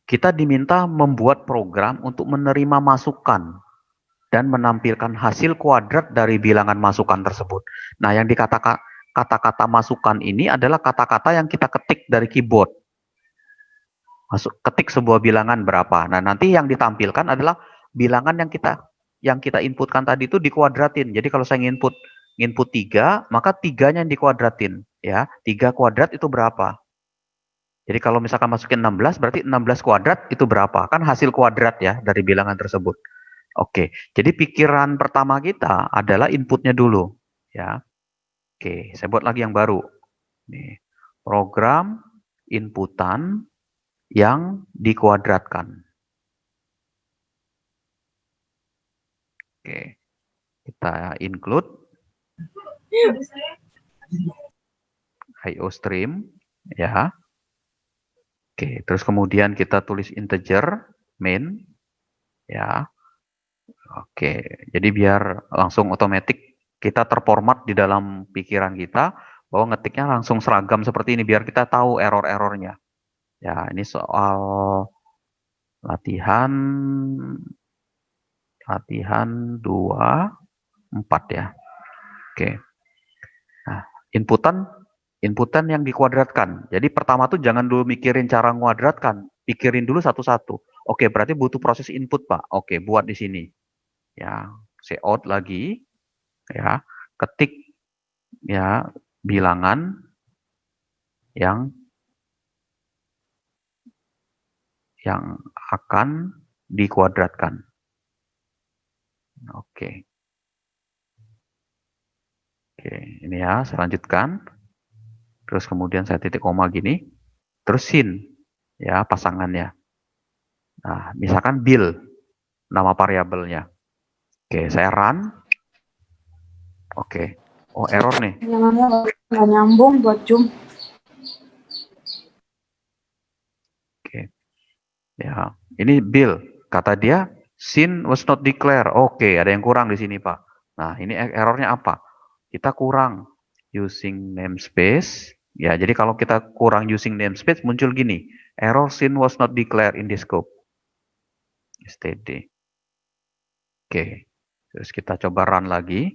Kita diminta membuat program untuk menerima masukan dan menampilkan hasil kuadrat dari bilangan masukan tersebut. Nah, yang dikatakan kata-kata masukan ini adalah kata-kata yang kita ketik dari keyboard. Ketik sebuah bilangan berapa. Nah, nanti yang ditampilkan adalah bilangan yang kita inputkan tadi itu dikuadratin. Jadi kalau saya input 3, maka 3-nya yang dikuadratin ya. 3 kuadrat itu berapa? Jadi kalau misalkan masukin 16 berarti 16 kuadrat itu berapa? Kan hasil kuadrat ya dari bilangan tersebut. Oke, jadi pikiran pertama kita adalah inputnya dulu ya. Oke, saya buat lagi yang baru. Nih, program inputan yang dikuadratkan. Oke, kita include IO stream ya. Oke, terus kemudian kita tulis integer main ya. Oke, jadi biar langsung otomatis kita terformat di dalam pikiran kita bahwa ngetiknya langsung seragam seperti ini biar kita tahu error-errornya. Ya, ini soal latihan latihan 2, 4 ya. Oke. Nah, inputan inputan yang dikuadratkan. Jadi pertama tuh jangan dulu mikirin cara menguadratkan, pikirin dulu satu-satu. Oke, berarti butuh proses input, Pak. Oke, buat di sini. Ya, out lagi ya. Ketik ya bilangan yang yang akan dikuadratkan. Oke. Oke, ini ya, saya lanjutkan. Terus kemudian saya titik koma gini. Terus sin, ya pasangannya. Nah, misalkan bill, nama variabelnya. Oke, saya run. Oke. Oh, error nih.
Nggak nyambung buat Zoom.
Oke. Ya, ini bill. Kata dia, sin was not declared. Oke, ada yang kurang di sini, Pak. Nah, ini errornya apa? Kita kurang using namespace. Ya, jadi kalau kita kurang using namespace muncul gini. Error sin was not declared in this scope. std. Oke. Terus kita coba run lagi.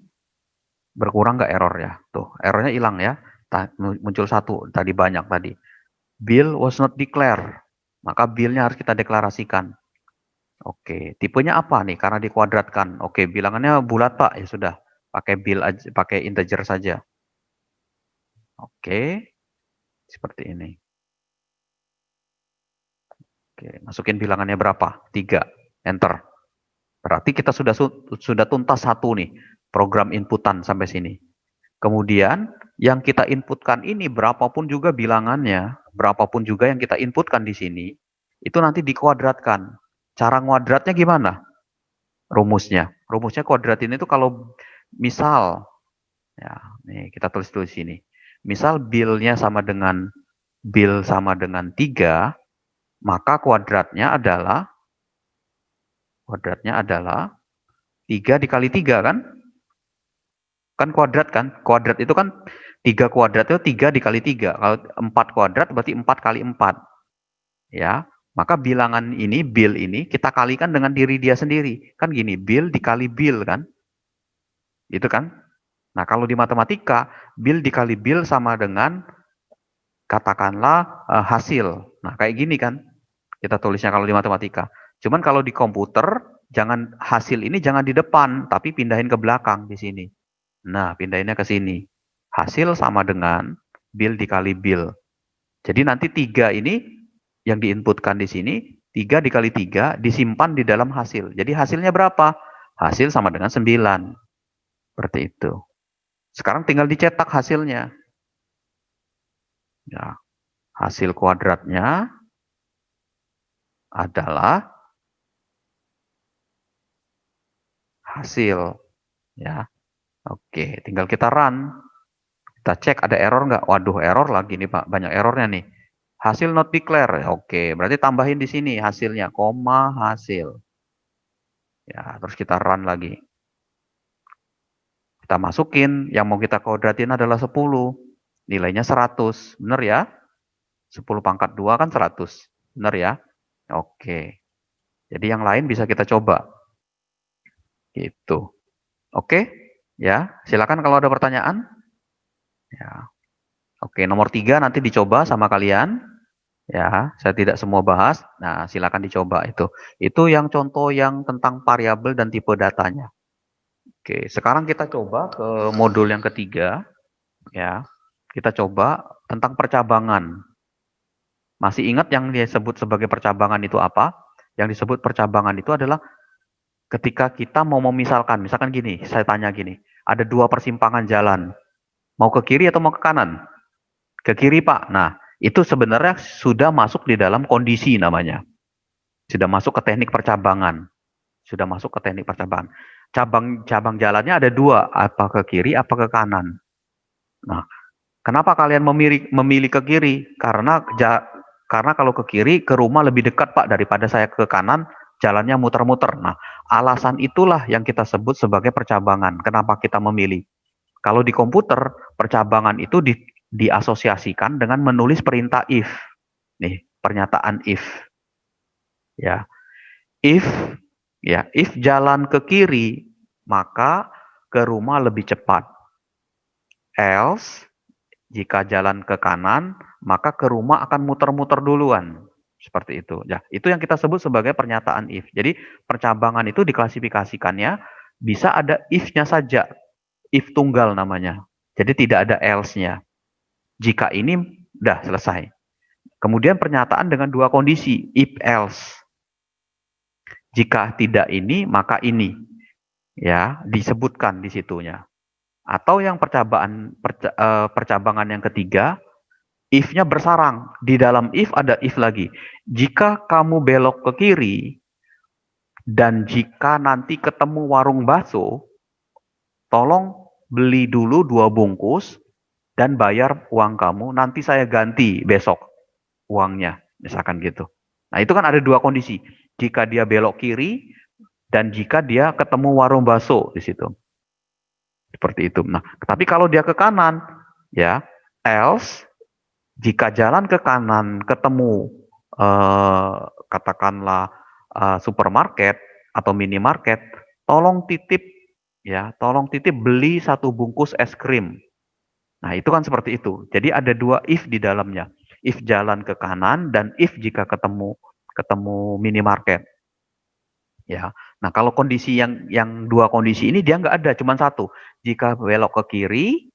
Berkurang nggak error ya? Tuh, errornya hilang ya. Muncul satu, tadi banyak tadi. Bill was not declared. Maka billnya harus kita deklarasikan. Oke, tipenya apa nih? Karena dikuadratkan. Oke, bilangannya bulat Pak. Ya sudah, pakai bill aja, pakai integer saja. Oke, seperti ini. Oke, masukin bilangannya berapa? 3. Enter. Berarti kita sudah tuntas satu nih program inputan sampai sini. Kemudian yang kita inputkan ini berapapun juga bilangannya, berapapun juga yang kita inputkan di sini, itu nanti dikuadratkan. Cara nguadratnya gimana? Rumusnya. Rumusnya kuadratin itu kalau misal, ya, nih kita tulis dulu di sini. Misal bill-nya sama dengan 3, maka kuadratnya adalah 3 dikali 3 kan? Kan kuadrat kan? Kuadrat itu kan 3 kuadrat itu 3 dikali 3. Kalau 4 kuadrat berarti 4 kali 4. Ya, maka bilangan ini, bill ini kita kalikan dengan diri dia sendiri. Kan gini, bill dikali bill kan? Gitu kan? Nah, kalau di matematika, bill dikali bill sama dengan katakanlah hasil. Nah, kayak gini kan? Kita tulisnya kalau di matematika. Cuman kalau di komputer, jangan hasil ini jangan di depan, tapi pindahin ke belakang di sini. Nah, pindahinnya ke sini. Hasil sama dengan bill dikali bill. Jadi nanti 3 ini yang diinputkan di sini, 3 dikali 3 disimpan di dalam hasil. Jadi hasilnya berapa? Hasil sama dengan 9. Seperti itu. Sekarang tinggal dicetak hasilnya. Ya, hasil kuadratnya adalah hasil. Ya, oke. Tinggal kita run. Kita cek ada error nggak? Waduh, error lagi nih Pak. Banyak errornya nih. Hasil not declare. Oke, berarti tambahin di sini hasilnya, koma hasil. Ya, terus kita run lagi. Kita masukin, yang mau kita kuadratin adalah 10. Nilainya 100. Benar ya? 10 pangkat 2 kan 100. Benar ya? Oke. Jadi yang lain bisa kita coba. Gitu. Oke? Ya, silakan kalau ada pertanyaan. Ya. Oke, nomor 3 nanti dicoba sama kalian. Ya, saya tidak semua bahas. Nah, silakan dicoba itu. Itu yang contoh yang tentang variabel dan tipe datanya. Oke, sekarang kita coba ke modul yang ketiga. Ya, kita coba tentang percabangan. Masih ingat yang disebut sebagai percabangan itu apa? Yang disebut percabangan itu adalah ketika kita mau memisalkan. Misalkan gini, saya tanya gini, ada 2 persimpangan jalan. Mau ke kiri atau mau ke kanan? Ke kiri, Pak. Nah, itu sebenarnya sudah masuk di dalam kondisi namanya. Sudah masuk ke teknik percabangan. Sudah masuk ke teknik percabangan. Cabang jalannya ada 2, apa ke kiri, apa ke kanan. Nah, kenapa kalian memilih ke kiri? Karena kalau ke kiri, ke rumah lebih dekat Pak daripada saya ke kanan, jalannya muter-muter. Nah, alasan itulah yang kita sebut sebagai percabangan. Kenapa kita memilih? Kalau di komputer, percabangan itu diasosiasikan dengan menulis perintah if. Nih, pernyataan if. Ya, if jalan ke kiri, maka ke rumah lebih cepat. Else, jika jalan ke kanan, maka ke rumah akan muter-muter duluan. Seperti itu. Ya, itu yang kita sebut sebagai pernyataan if. Jadi, percabangan itu diklasifikasikannya bisa ada if-nya saja. If tunggal namanya. Jadi tidak ada else-nya. Jika ini, udah selesai. Kemudian pernyataan dengan 2 kondisi, if else. Jika tidak ini, maka ini. Ya, disebutkan di situnya. Atau yang percabangan yang ketiga, if-nya bersarang. Di dalam if ada if lagi. Jika kamu belok ke kiri, dan jika nanti ketemu warung bakso, tolong beli dulu 2 bungkus, dan bayar uang kamu, nanti saya ganti besok uangnya. Misalkan gitu. Nah, itu kan ada 2 kondisi. Jika dia belok kiri, dan jika dia ketemu warung bakso di situ. Seperti itu. Nah, tapi kalau dia ke kanan, ya, else, jika jalan ke kanan ketemu katakanlah supermarket atau minimarket, tolong titip beli 1 bungkus es krim. Nah, itu kan seperti itu. Jadi ada 2 if di dalamnya. If jalan ke kanan dan if jika ketemu minimarket. Ya. Nah, kalau kondisi yang 2 kondisi ini dia nggak ada, cuma 1. Jika belok ke kiri,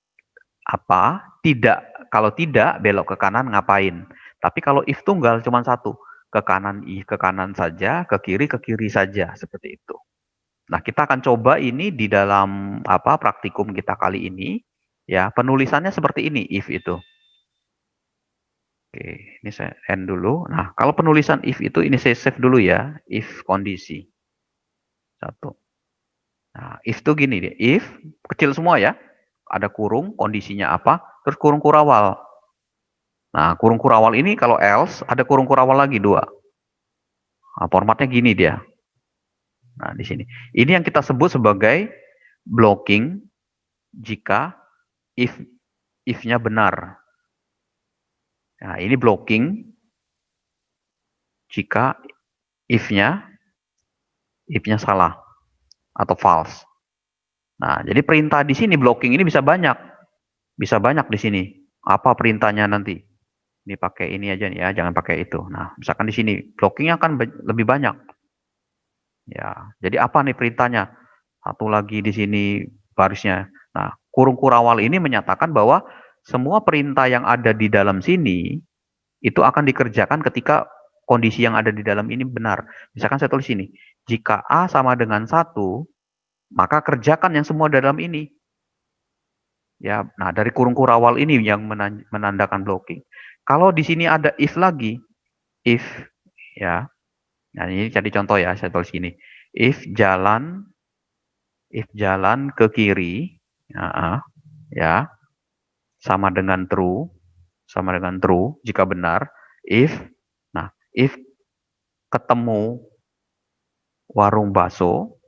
apa? Tidak. Kalau tidak, belok ke kanan ngapain? Tapi kalau if tunggal cuma 1. Ke kanan saja, ke kiri saja. Seperti itu. Nah, kita akan coba ini di dalam praktikum kita kali ini. Ya, penulisannya seperti ini, if itu. Oke, ini saya end dulu. Nah, kalau penulisan if itu ini saya save dulu ya, if kondisi. Satu. Nah, if itu gini deh, if kecil semua ya, ada kurung, kondisinya apa, terus kurung kurawal. Nah, kurung kurawal ini kalau else, ada kurung kurawal lagi dua. Nah, formatnya gini dia. Nah, di sini. Ini yang kita sebut sebagai blocking jika if if-nya benar. Nah, ini blocking jika if-nya salah atau false. Nah, jadi perintah di sini blocking ini bisa banyak. Bisa banyak di sini. Apa perintahnya nanti? Ini pakai ini aja nih ya, jangan pakai itu. Nah, misalkan di sini blockingnya kan lebih banyak. Ya, jadi apa nih perintahnya? Satu lagi di sini barisnya. Nah, kurung kurawal ini menyatakan bahwa semua perintah yang ada di dalam sini itu akan dikerjakan ketika kondisi yang ada di dalam ini benar. Misalkan saya tulis ini, jika A sama dengan 1, maka kerjakan yang semua dalam ini. Ya, nah dari kurung kurawal ini yang menandakan blocking. Kalau di sini ada if lagi, if ya. Nah, ini jadi contoh ya, saya tulis gini. If jalan ke kiri, ya, sama dengan true, jika benar. If ketemu warung bakso,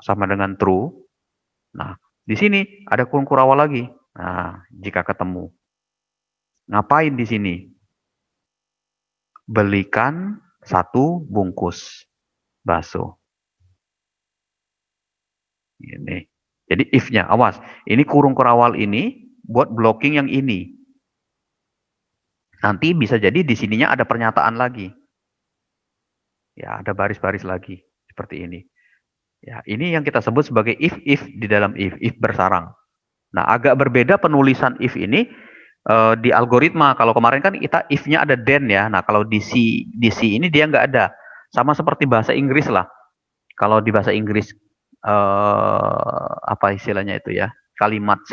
sama dengan true. Nah, di sini ada kurung kurawal lagi. Nah, jika ketemu. Ngapain di sini? Belikan 1 bungkus bakso. Ini. Jadi if-nya, awas. Ini kurung kurawal ini buat blocking yang ini. Nanti bisa jadi di sininya ada pernyataan lagi. Ya, ada baris-baris lagi. Seperti ini. Ya, ini yang kita sebut sebagai if di dalam if bersarang. Nah, agak berbeda penulisan if ini di algoritma. Kalau kemarin kan kita if-nya ada then ya. Nah, kalau di C ini dia nggak ada. Sama seperti bahasa Inggris lah. Kalau di bahasa Inggris apa istilahnya itu ya? Kalimat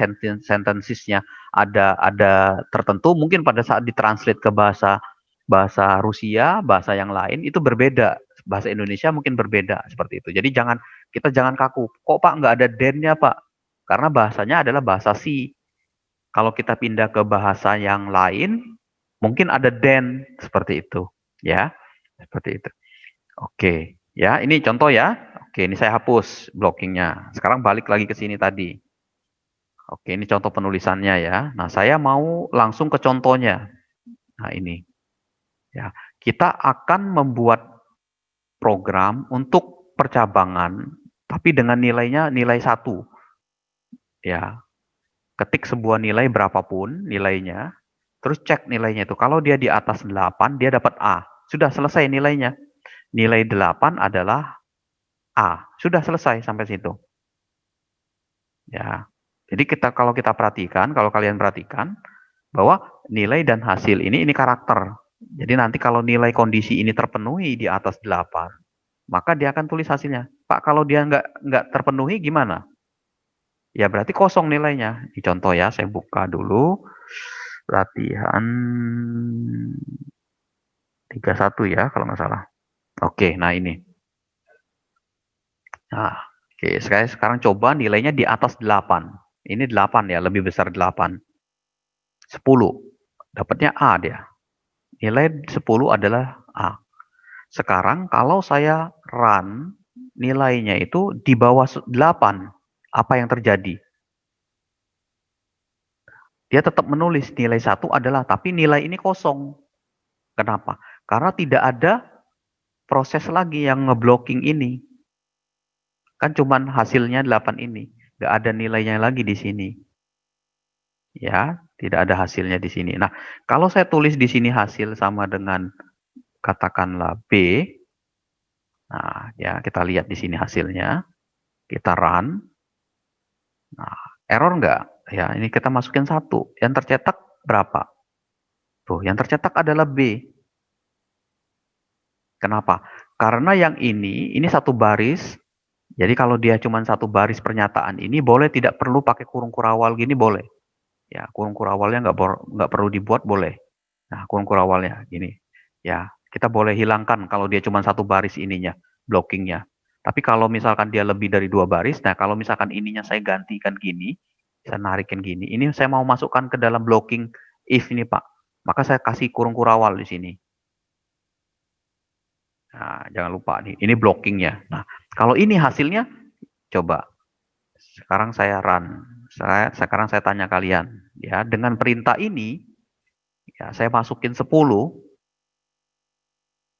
sentences-nya ada tertentu, mungkin pada saat ditranslate ke bahasa Rusia, bahasa yang lain itu berbeda. Bahasa Indonesia mungkin berbeda seperti itu. Jadi kita jangan kaku. Kok Pak nggak ada then-nya Pak? Karena bahasanya adalah bahasa C. Kalau kita pindah ke bahasa yang lain, mungkin ada then seperti itu, ya, seperti itu. Oke, ya, ini contoh ya. Oke, ini saya hapus blockingnya. Sekarang balik lagi ke sini tadi. Oke, ini contoh penulisannya ya. Nah, saya mau langsung ke contohnya. Nah, ini. Ya, kita akan membuat program untuk percabangan, tapi dengan nilainya nilai 1. Ya, ketik sebuah nilai berapapun nilainya, terus cek nilainya itu. Kalau dia di atas 8, dia dapat A. Sudah selesai nilainya. Nilai 8 adalah A. Sudah selesai sampai situ. Ya. Jadi kalau kalian perhatikan bahwa nilai dan hasil ini karakter. Jadi nanti kalau nilai kondisi ini terpenuhi di atas 8, maka dia akan tulis hasilnya. Pak, kalau dia nggak terpenuhi gimana? Ya berarti kosong nilainya. Ini contoh ya, saya buka dulu. Latihan 31 ya, kalau nggak salah. Oke, nah ini. Nah, oke, sekarang coba nilainya di atas 8. Ini 8 ya, lebih besar 8. 10. Dapatnya A dia. Nilai 10 adalah A. Sekarang kalau saya run, nilainya itu di bawah 8. Apa yang terjadi? Dia tetap menulis nilai 1 adalah, tapi nilai ini kosong. Kenapa? Karena tidak ada proses lagi yang ngeblocking ini. Kan cuman hasilnya 8 ini. Nggak ada nilainya lagi di sini. Ya, tidak ada hasilnya di sini. Nah, kalau saya tulis di sini hasil sama dengan katakanlah B. Nah, ya kita lihat di sini hasilnya. Kita run. Nah, error nggak? Ya, ini kita masukin 1. Yang tercetak berapa? Tuh, yang tercetak adalah B. Kenapa? Karena yang ini satu baris. Jadi kalau dia cuma satu baris pernyataan ini boleh tidak perlu pakai kurung kurawal gini boleh. Ya, kurung kurawalnya nggak perlu dibuat boleh. Nah, kurung kurawalnya gini. Ya, kita boleh hilangkan kalau dia cuma satu baris ininya, blockingnya. Tapi kalau misalkan dia lebih dari dua baris, nah kalau misalkan ininya saya gantikan gini, saya narikin gini, ini saya mau masukkan ke dalam blocking if ini Pak. Maka saya kasih kurung kurawal di sini. Nah, jangan lupa nih, ini blockingnya. Nah, kalau ini hasilnya, coba. Sekarang saya run. Sekarang saya tanya kalian, ya dengan perintah ini, ya saya masukin 10,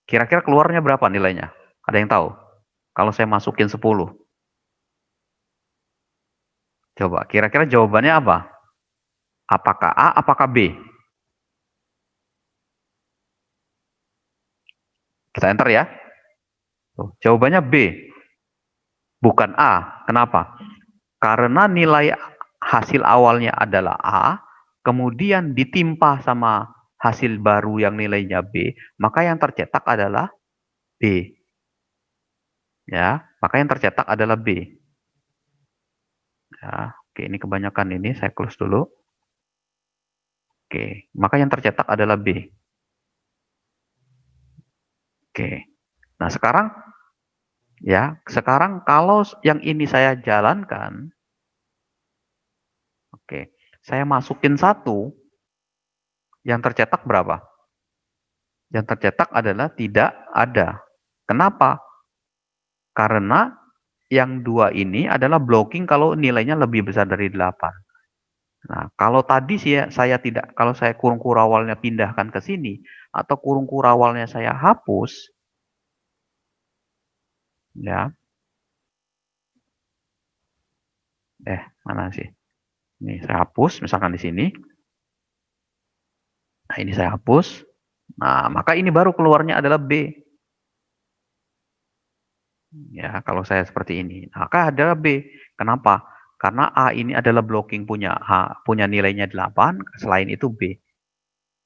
kira-kira keluarnya berapa nilainya? Ada yang tahu? Kalau saya masukin 10, coba kira-kira jawabannya apa? Apakah A, apakah B? Kita enter ya. Tuh, jawabannya B, bukan A. Kenapa? Karena nilai hasil awalnya adalah A, kemudian ditimpa sama hasil baru yang nilainya B, maka yang tercetak adalah B. Ya, maka yang tercetak adalah B. Ya, oke, ini kebanyakan ini, saya close dulu. Oke, maka yang tercetak adalah B. Oke. Nah, sekarang kalau yang ini saya jalankan, oke, saya masukin 1, yang tercetak berapa? Yang tercetak adalah tidak ada. Kenapa? Karena yang 2 ini adalah blocking kalau nilainya lebih besar dari 8. Nah, kalau tadi kalau saya kurung kurawalnya pindahkan ke sini, atau kurung kurawalnya saya hapus, ya, mana sih? Ini saya hapus, misalkan di sini. Nah, ini saya hapus. Nah, maka ini baru keluarnya adalah B. Ya, kalau saya seperti ini. Maka adalah B. Kenapa? Karena A ini adalah blocking punya nilainya 8, selain itu B.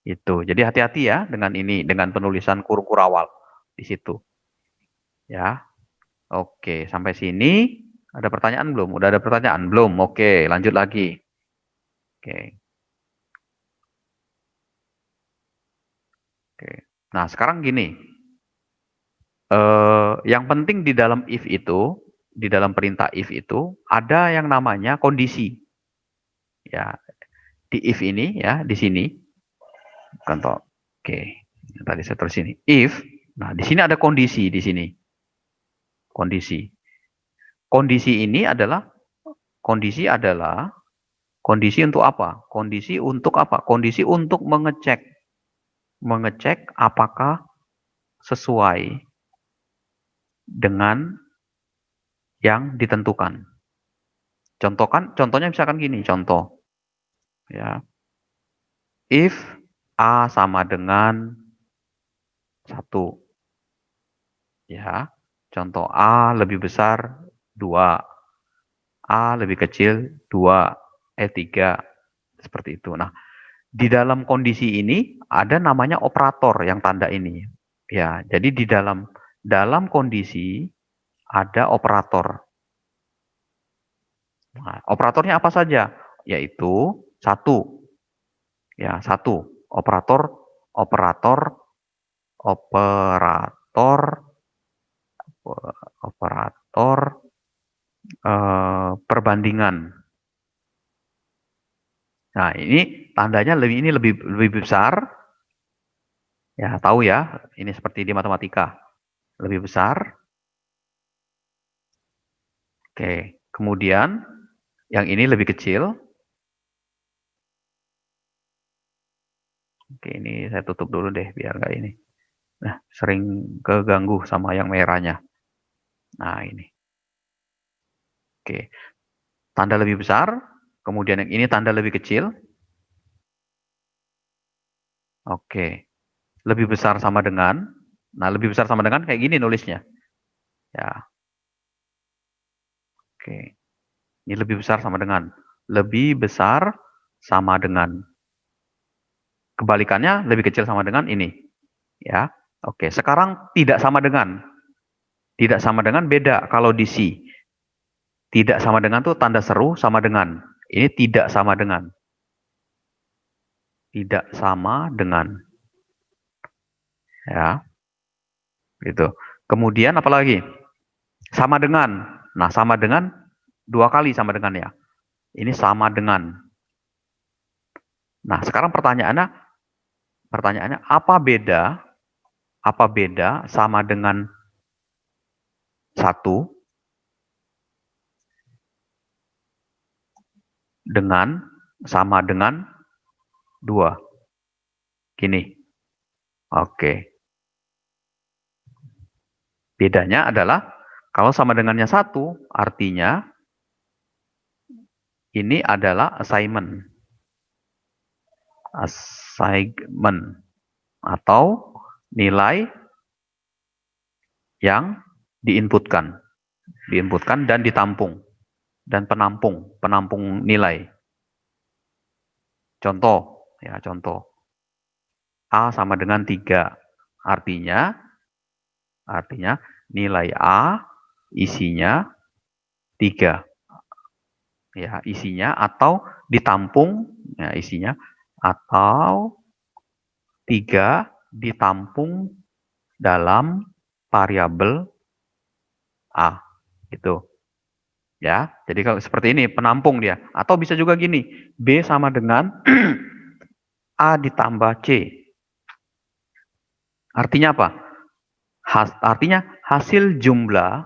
Itu. Jadi hati-hati ya dengan ini, dengan penulisan kurung kurawal di situ. Ya. Oke, sampai sini ada pertanyaan belum? Udah ada pertanyaan belum? Oke, lanjut lagi. Oke. Oke. Nah, sekarang gini. Yang penting di dalam if itu, di dalam perintah if itu ada yang namanya kondisi. Ya, di if ini ya, di sini. Contoh. Oke. Tadi saya tulis sini. If, nah di sini ada kondisi di sini. Kondisi. Kondisi untuk apa? Kondisi untuk apa? Kondisi untuk mengecek apakah sesuai dengan yang ditentukan. Contohnya misalkan gini, contoh. Ya. If A sama dengan 1. Ya. Contoh A lebih besar 2. A lebih kecil 2. 3. Seperti itu. Nah, di dalam kondisi ini ada namanya operator yang tanda ini. Ya, jadi di dalam kondisi ada operator. Nah, operatornya apa saja? Yaitu 1. Ya, 1. Operator operator operator operator perbandingan. Nah, ini tandanya ini lebih besar. Ya, tahu ya, ini seperti di matematika. Lebih besar. Oke, kemudian yang ini lebih kecil. Oke, ini saya tutup dulu deh biar nggak ini. Nah, sering keganggu sama yang merahnya. Nah, ini. Oke, tanda lebih besar. Kemudian yang ini tanda lebih kecil. Oke, lebih besar sama dengan. Nah, lebih besar sama dengan kayak gini nulisnya. Ya. Oke. Ini lebih besar sama dengan. Lebih besar sama dengan. Kebalikannya lebih kecil sama dengan ini. Ya. Oke, sekarang tidak sama dengan. Tidak sama dengan beda kalau di C. Tidak sama dengan tuh tanda seru sama dengan. Ini tidak sama dengan. tidak sama dengan. Ya, gitu. Kemudian apalagi? Sama dengan. Nah, sama dengan 2 kali sama dengan ya. Ini sama dengan. Nah, sekarang pertanyaannya apa beda sama dengan 1 dengan sama dengan 2? Gini. Oke. Bedanya adalah kalau sama dengannya 1, artinya ini adalah assignment. Assignment atau nilai yang diinputkan dan ditampung dan penampung nilai. Contoh A sama dengan 3. Artinya nilai A isinya 3. Ya, isinya atau ditampung, ya isinya atau 3 ditampung dalam variabel A. Gitu. Ya, jadi kalau seperti ini penampung dia. Atau bisa juga gini, B sama dengan A ditambah C. Artinya apa? Artinya hasil jumlah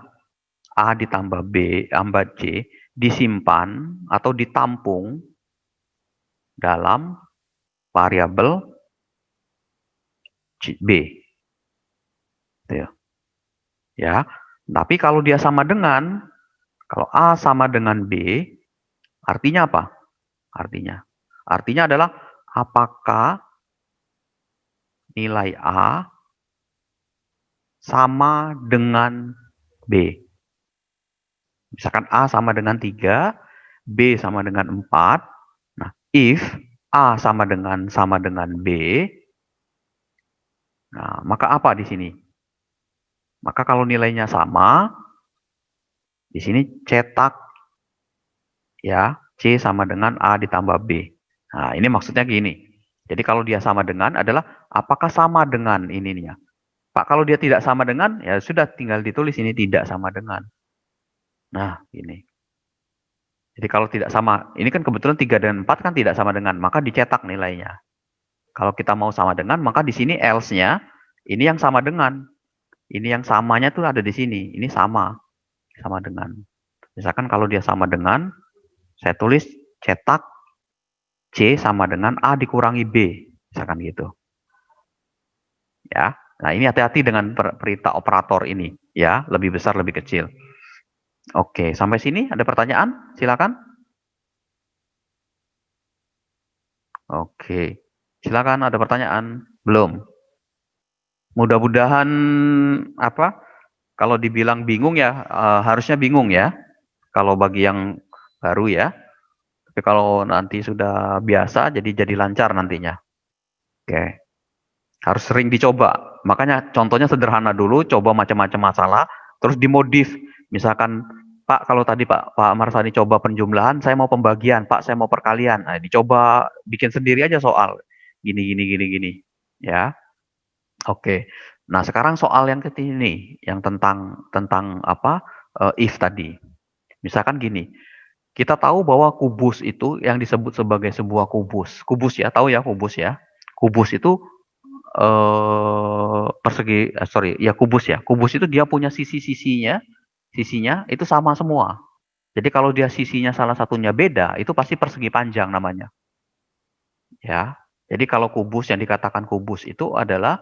A ditambah B tambah C disimpan atau ditampung dalam variabel B. Ya, tapi kalau dia sama dengan, kalau A sama dengan B, artinya apa? Artinya adalah apakah nilai A sama dengan B. Misalkan A sama dengan 3, B sama dengan 4. Nah, if A sama dengan B, nah, maka apa di sini? Maka kalau nilainya sama, di sini cetak ya C sama dengan A ditambah B. Nah, ini maksudnya gini. Jadi kalau dia sama dengan adalah apakah sama dengan ininya? Pak, kalau dia tidak sama dengan, ya sudah tinggal ditulis ini tidak sama dengan. Nah, ini. Jadi kalau tidak sama, ini kan kebetulan 3 dan 4 kan tidak sama dengan, maka dicetak nilainya. Kalau kita mau sama dengan, maka di sini else-nya, ini yang sama dengan. Ini yang samanya tuh ada di sini. Ini sama dengan. Misalkan kalau dia sama dengan, saya tulis cetak C sama dengan A dikurangi B. Misalkan gitu. Ya, nah ini hati-hati dengan perintah operator ini. Ya, lebih besar, lebih kecil. Oke, sampai sini ada pertanyaan? Silakan. Oke, silakan ada pertanyaan? Belum. Mudah-mudahan apa? Kalau dibilang bingung ya, harusnya bingung ya. Kalau bagi yang baru ya. Tapi kalau nanti sudah biasa, jadi lancar nantinya. Oke. Harus sering dicoba. Makanya contohnya sederhana dulu, coba macam-macam masalah, terus dimodif. Misalkan, Pak, kalau tadi Pak Marsani coba penjumlahan, saya mau pembagian, Pak, saya mau perkalian. Nah, dicoba bikin sendiri aja soal. Gini. Ya. Oke. Nah, sekarang soal yang ketiga nih, yang tentang apa? If tadi. Misalkan gini, kita tahu bahwa kubus itu yang disebut sebagai sebuah kubus. Kubus ya, tahu ya kubus ya. Kubus itu kubus ya. Kubus itu dia punya sisinya itu sama semua. Jadi kalau dia sisinya salah satunya beda, itu pasti persegi panjang namanya. Ya. Jadi kalau kubus yang dikatakan kubus itu adalah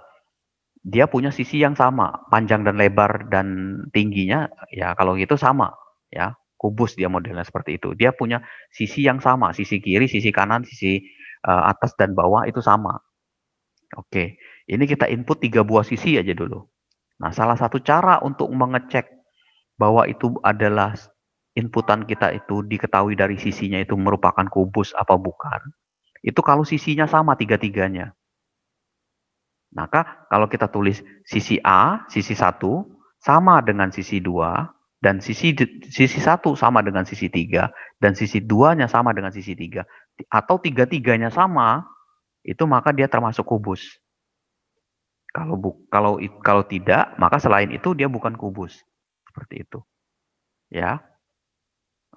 dia punya sisi yang sama, panjang dan lebar dan tingginya ya kalau gitu sama, ya. Kubus dia modelnya seperti itu. Dia punya sisi yang sama, sisi kiri, sisi kanan, sisi atas dan bawah itu sama. Oke, ini kita input 3 buah sisi aja dulu. Nah, salah satu cara untuk mengecek bahwa itu adalah inputan kita itu diketahui dari sisinya itu merupakan kubus apa bukan, itu kalau sisinya sama tiga-tiganya. Maka kalau kita tulis sisi A, sisi 1 sama dengan sisi 2 dan sisi 1 sama dengan sisi 3 dan sisi 2-nya sama dengan sisi 3 atau tiga-tiganya sama, itu maka dia termasuk kubus. Kalau tidak, maka selain itu dia bukan kubus. Seperti itu. Ya.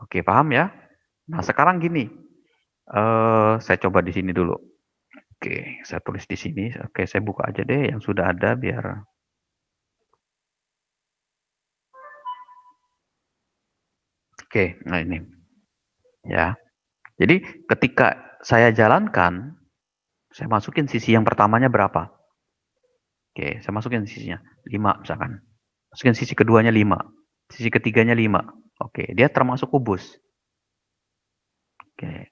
Oke, paham ya? Nah, sekarang gini. Saya coba di sini dulu. Oke, saya tulis di sini. Oke, saya buka aja deh yang sudah ada biar. Oke, nah ini. Ya. Jadi ketika saya jalankan, saya masukin sisi yang pertamanya berapa? Oke, saya masukin sisinya 5 misalkan. Masukin sisi keduanya 5. Sisi ketiganya 5. Oke, dia termasuk kubus. Oke.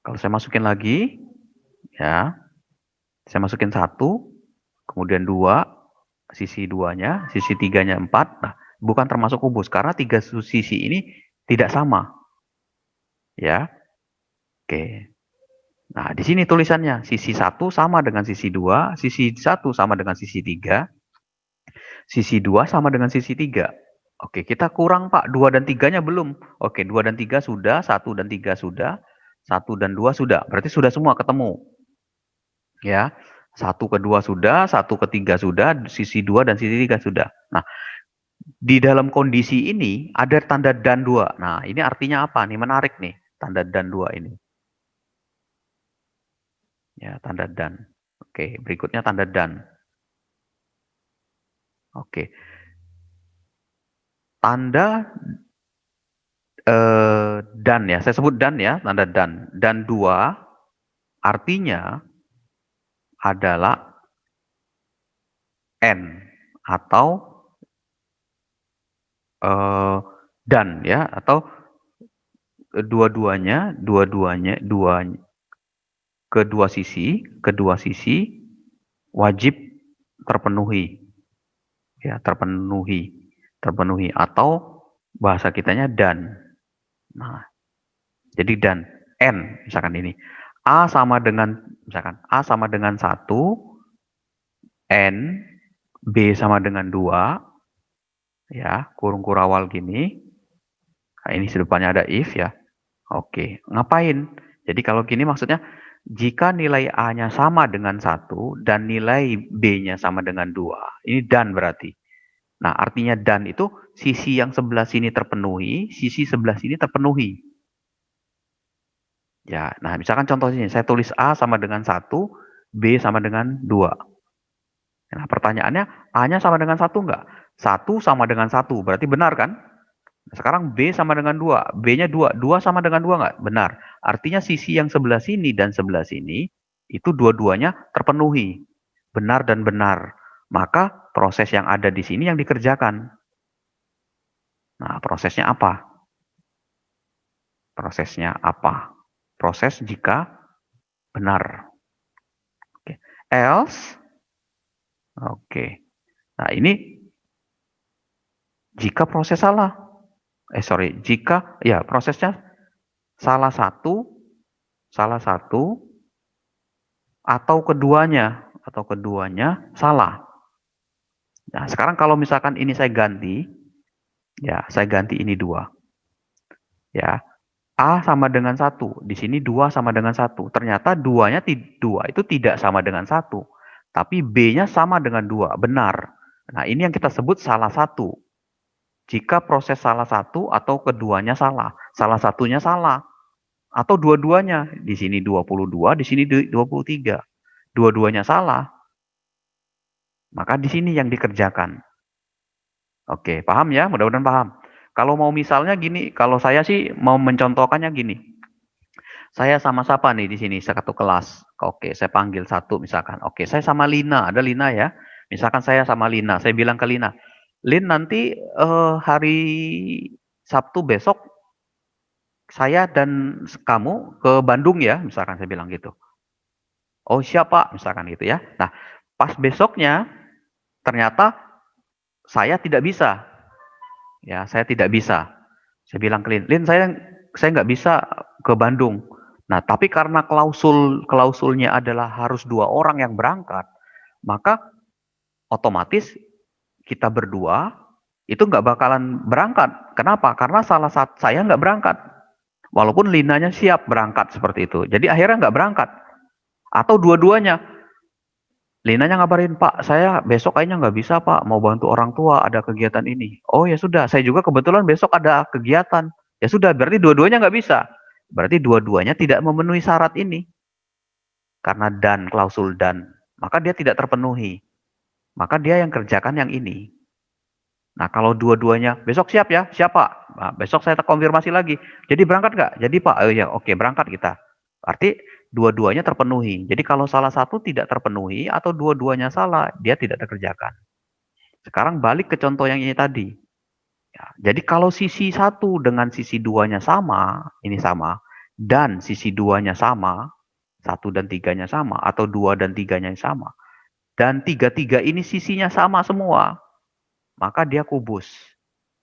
Kalau saya masukin lagi, ya, saya masukin 1, kemudian 2, sisi 2-nya, sisi 3-nya 4. Nah, bukan termasuk kubus karena 3 sisi ini tidak sama. Ya. Oke. Nah, di sini tulisannya sisi 1 sama dengan sisi 2, sisi 1 sama dengan sisi 3, sisi 2 sama dengan sisi 3. Oke, kita kurang Pak, 2 dan 3-nya belum. Oke, 2 dan 3 sudah, 1 dan 3 sudah, 1 dan 2 sudah. Berarti sudah semua ketemu. Ya, 1 ke 2 sudah, 1 ke 3 sudah, sisi 2 dan sisi 3 sudah. Nah, di dalam kondisi ini ada tanda dan 2. Nah, ini artinya apa nih? Menarik nih, tanda dan 2 ini. Ya, tanda dan. Oke, berikutnya tanda dan. Oke. Tanda dan ya, saya sebut dan ya, tanda dan. Dan 2 artinya adalah N atau dan ya, atau dua-duanya kedua sisi wajib terpenuhi. Ya, terpenuhi atau bahasa kitanya dan. Nah, jadi dan N misalkan ini. A sama dengan misalkan A sama dengan 1, N, B sama dengan 2, ya, kurung kurawal gini. Nah, ini depannya ada if ya. Oke, ngapain? Jadi kalau gini maksudnya, jika nilai A-nya sama dengan 1 dan nilai B-nya sama dengan 2, ini dan berarti. Nah, artinya dan itu sisi yang sebelah sini terpenuhi, sisi sebelah sini terpenuhi. Ya, nah misalkan contohnya saya tulis A sama dengan 1, B sama dengan 2. Nah, pertanyaannya A-nya sama dengan 1 enggak? 1 sama dengan 1, berarti benar kan? Sekarang B sama dengan 2, B-nya 2, 2 sama dengan 2 enggak? Benar. Artinya sisi yang sebelah sini dan sebelah sini, itu dua-duanya terpenuhi. Benar dan benar. Maka proses yang ada di sini yang dikerjakan. Nah, prosesnya apa? Prosesnya apa? Proses jika benar. Oke. Else, oke. Nah, ini jika proses salah. Jika ya prosesnya salah satu atau keduanya salah. Nah, sekarang kalau misalkan ini saya ganti, ya saya ganti ini 2. Ya, A sama dengan 1, di sini 2 sama dengan 1. Ternyata 2 itu tidak sama dengan 1, tapi B-nya sama dengan 2, benar. Nah, ini yang kita sebut salah satu. Jika proses salah satu atau keduanya salah satunya salah, atau dua-duanya, di sini 22, di sini 23. Dua-duanya salah, maka di sini yang dikerjakan. Oke, paham ya? Mudah-mudahan paham. Kalau mau misalnya gini, kalau saya sih mau mencontohkannya gini. Saya sama siapa nih di sini satu kelas? Oke, saya panggil satu misalkan. Oke, saya sama Lina, ada Lina ya. Misalkan saya sama Lina, saya bilang ke Lina, Lin nanti hari Sabtu besok saya dan kamu ke Bandung ya, misalkan saya bilang gitu. Oh siapa, misalkan gitu ya. Nah, pas besoknya ternyata saya tidak bisa. Ya, saya tidak bisa. Saya bilang ke Lin, Lin saya nggak bisa ke Bandung. Nah, tapi karena klausulnya adalah harus 2 orang yang berangkat, maka otomatis kita berdua itu nggak bakalan berangkat. Kenapa? Karena salah satu saya nggak berangkat. Walaupun Linanya siap berangkat seperti itu. Jadi akhirnya nggak berangkat. Atau dua-duanya. Linanya ngabarin, Pak, saya besok kayaknya nggak bisa, Pak, mau bantu orang tua, ada kegiatan ini. Oh ya sudah, saya juga kebetulan besok ada kegiatan. Ya sudah, berarti dua-duanya nggak bisa. Berarti dua-duanya tidak memenuhi syarat ini. Karena dan, klausul dan. Maka dia tidak terpenuhi. Maka dia yang kerjakan yang ini. Nah, kalau dua-duanya, besok siap ya? Siap, Pak. Nah, besok saya konfirmasi lagi. Jadi berangkat nggak? Jadi, Pak. Oh ya, oke, berangkat kita. Arti dua-duanya terpenuhi. Jadi kalau salah satu tidak terpenuhi atau dua-duanya salah, dia tidak terkerjakan. Sekarang balik ke contoh yang ini tadi. Ya, jadi kalau sisi satu dengan sisi duanya sama, ini sama, dan sisi duanya sama, satu dan tiganya sama, atau dua dan tiganya sama, dan tiga-tiga ini sisinya sama semua, maka dia kubus.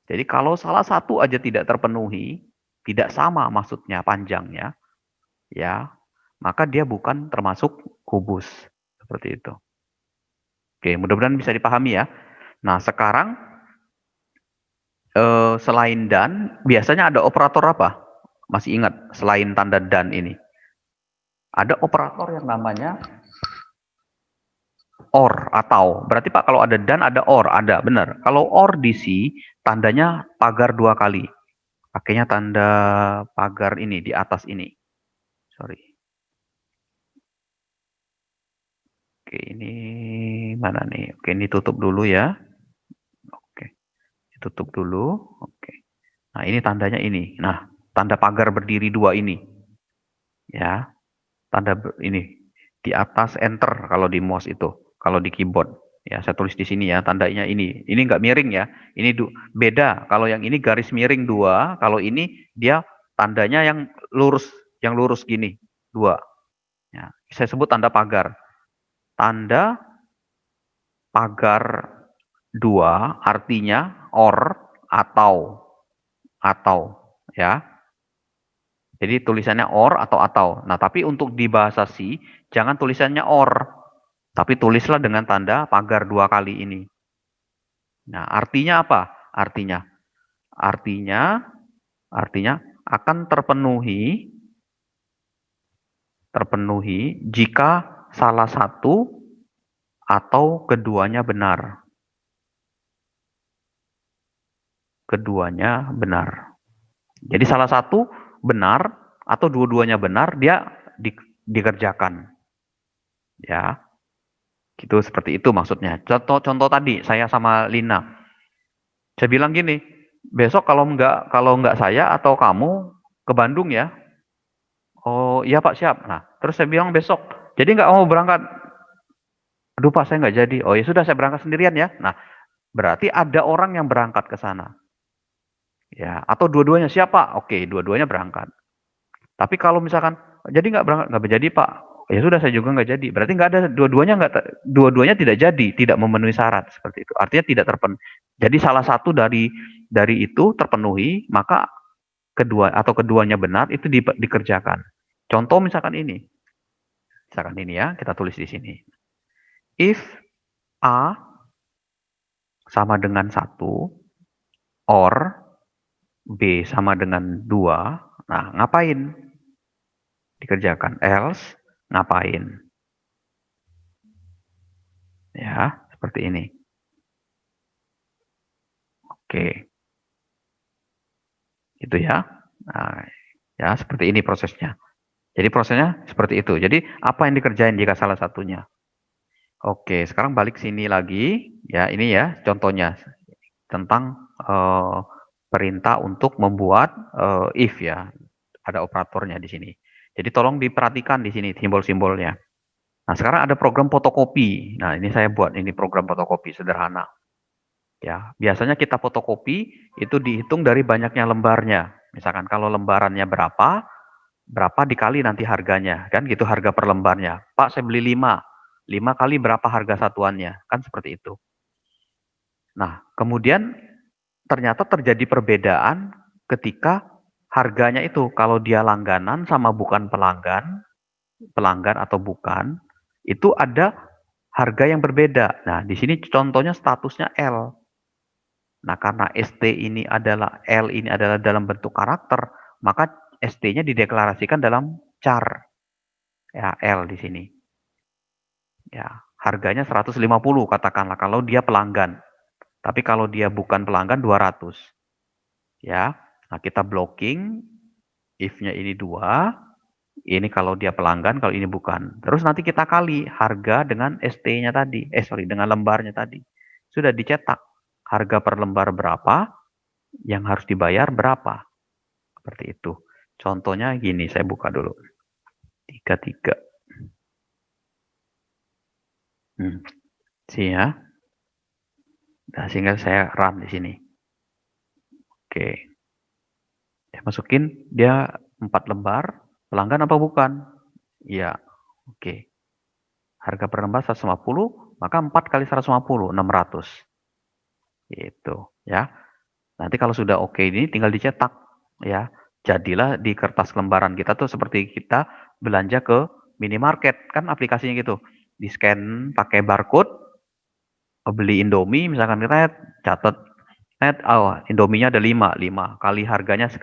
Jadi kalau salah satu aja tidak terpenuhi, tidak sama maksudnya panjangnya, ya, maka dia bukan termasuk kubus. Seperti itu. Oke, mudah-mudahan bisa dipahami ya. Nah, sekarang selain dan, biasanya ada operator apa? Masih ingat selain tanda dan ini? Ada operator yang namanya or atau. Berarti Pak kalau ada dan ada or, ada benar. Kalau or di si tandanya pagar dua kali. Pakainya tanda pagar ini di atas ini. Sorry. Oke, ini mana nih? Oke, ini tutup dulu ya. Oke, tutup dulu. Oke. Nah, ini tandanya ini. Nah, tanda pagar berdiri dua ini. Ya, tanda ini di atas enter kalau di mouse itu, kalau di keyboard. Ya, saya tulis di sini ya, tandanya ini. Ini nggak miring ya. Ini beda. Kalau yang ini garis miring dua, kalau ini dia tandanya yang lurus gini, dua. Ya, saya sebut tanda pagar. Tanda pagar dua artinya or atau ya. Jadi tulisannya or atau. Nah, tapi untuk di bahasa C jangan tulisannya or, tapi tulislah dengan tanda pagar dua kali ini. Nah, artinya apa? Artinya akan terpenuhi jika salah satu atau keduanya benar. Keduanya benar. Jadi salah satu benar atau dua-duanya benar, dia dikerjakan. Ya, gitu seperti itu maksudnya. Contoh tadi saya sama Lina. Saya bilang gini, besok kalau nggak saya atau kamu ke Bandung ya. Oh iya Pak siap. Nah terus saya bilang besok. Jadi nggak mau berangkat. Aduh Pak saya nggak jadi. Oh ya sudah saya berangkat sendirian ya. Nah berarti ada orang yang berangkat ke sana. Ya atau dua-duanya siapa? Oke dua-duanya berangkat. Tapi kalau misalkan jadi nggak berangkat nggak jadi Pak. Ya sudah saya juga nggak jadi. Berarti nggak ada dua-duanya tidak jadi, tidak memenuhi syarat seperti itu. Artinya tidak terpenuhi. Jadi salah satu dari itu terpenuhi, maka keduanya benar itu dikerjakan. Contoh misalkan ini. Misalkan ini ya, kita tulis di sini. If A sama dengan 1 or B sama dengan 2, nah ngapain? Dikerjakan. Else ngapain? Ya, seperti ini. Oke. Itu ya. Nah, ya seperti ini prosesnya. Jadi prosesnya seperti itu. Jadi apa yang dikerjain jika salah satunya? Oke, sekarang balik sini lagi. Ya, ini ya contohnya tentang perintah untuk membuat if ya. Ada operatornya di sini. Jadi tolong diperhatikan di sini simbol-simbolnya. Nah, sekarang ada program fotokopi. Nah, ini saya buat ini program fotokopi sederhana. Ya, biasanya kita fotokopi itu dihitung dari banyaknya lembarnya. Misalkan kalau lembarannya berapa dikali nanti harganya, kan gitu harga per lembarnya. Pak, saya beli 5. 5 kali berapa harga satuannya, kan seperti itu. Nah, kemudian ternyata terjadi perbedaan ketika harganya itu kalau dia langganan sama bukan pelanggan atau bukan, itu ada harga yang berbeda. Nah, di sini contohnya statusnya L. Nah, karena L ini adalah dalam bentuk karakter, maka ST-nya dideklarasikan dalam char. Ya, L di sini. Ya, harganya 150 katakanlah kalau dia pelanggan. Tapi kalau dia bukan pelanggan 200. Ya. Nah, kita blocking if-nya ini 2, ini kalau dia pelanggan, kalau ini bukan. Terus nanti kita kali harga dengan ST-nya tadi. Dengan lembarnya tadi. Sudah dicetak. Harga per lembar berapa, yang harus dibayar berapa. Seperti itu. Contohnya gini, saya buka dulu. 33. Sih ya. Nah, sehingga saya run di sini. Oke. Saya masukin dia 4 lembar, pelanggan apa bukan? Iya. Oke. Harga per lembar 150, maka 4 kali 150, 600. Gitu, ya. Nanti kalau sudah oke ini tinggal dicetak, ya. Jadilah di kertas lembaran kita tuh seperti kita belanja ke minimarket, kan aplikasinya gitu. Di-scan pakai barcode, beli Indomie misalkan kita catat, Indominya ada 5 kali harganya 1.000.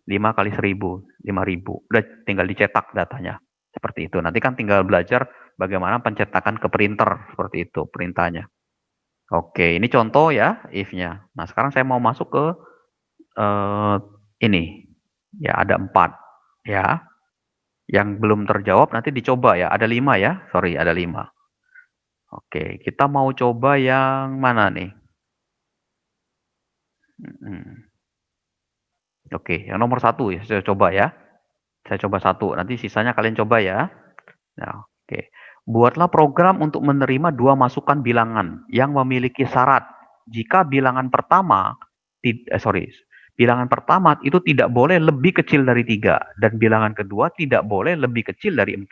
5 kali 1.000, 5.000. Udah tinggal dicetak datanya. Seperti itu. Nanti kan tinggal belajar bagaimana pencetakan ke printer. Seperti itu perintahnya. Oke, ini contoh ya if-nya. Nah, sekarang saya mau masuk ke ini. Ya, ada 4. Ya. Yang belum terjawab nanti dicoba ya. Ada 5 ya. Sorry, ada 5. Oke, kita mau coba yang mana nih? Oke, yang nomor 1 ya. Saya coba ya. Saya coba 1. Nanti sisanya kalian coba ya. Nah, oke. Buatlah program untuk menerima 2 masukan bilangan yang memiliki syarat. Jika bilangan pertama, bilangan pertama itu tidak boleh lebih kecil dari 3. Dan bilangan kedua tidak boleh lebih kecil dari 4.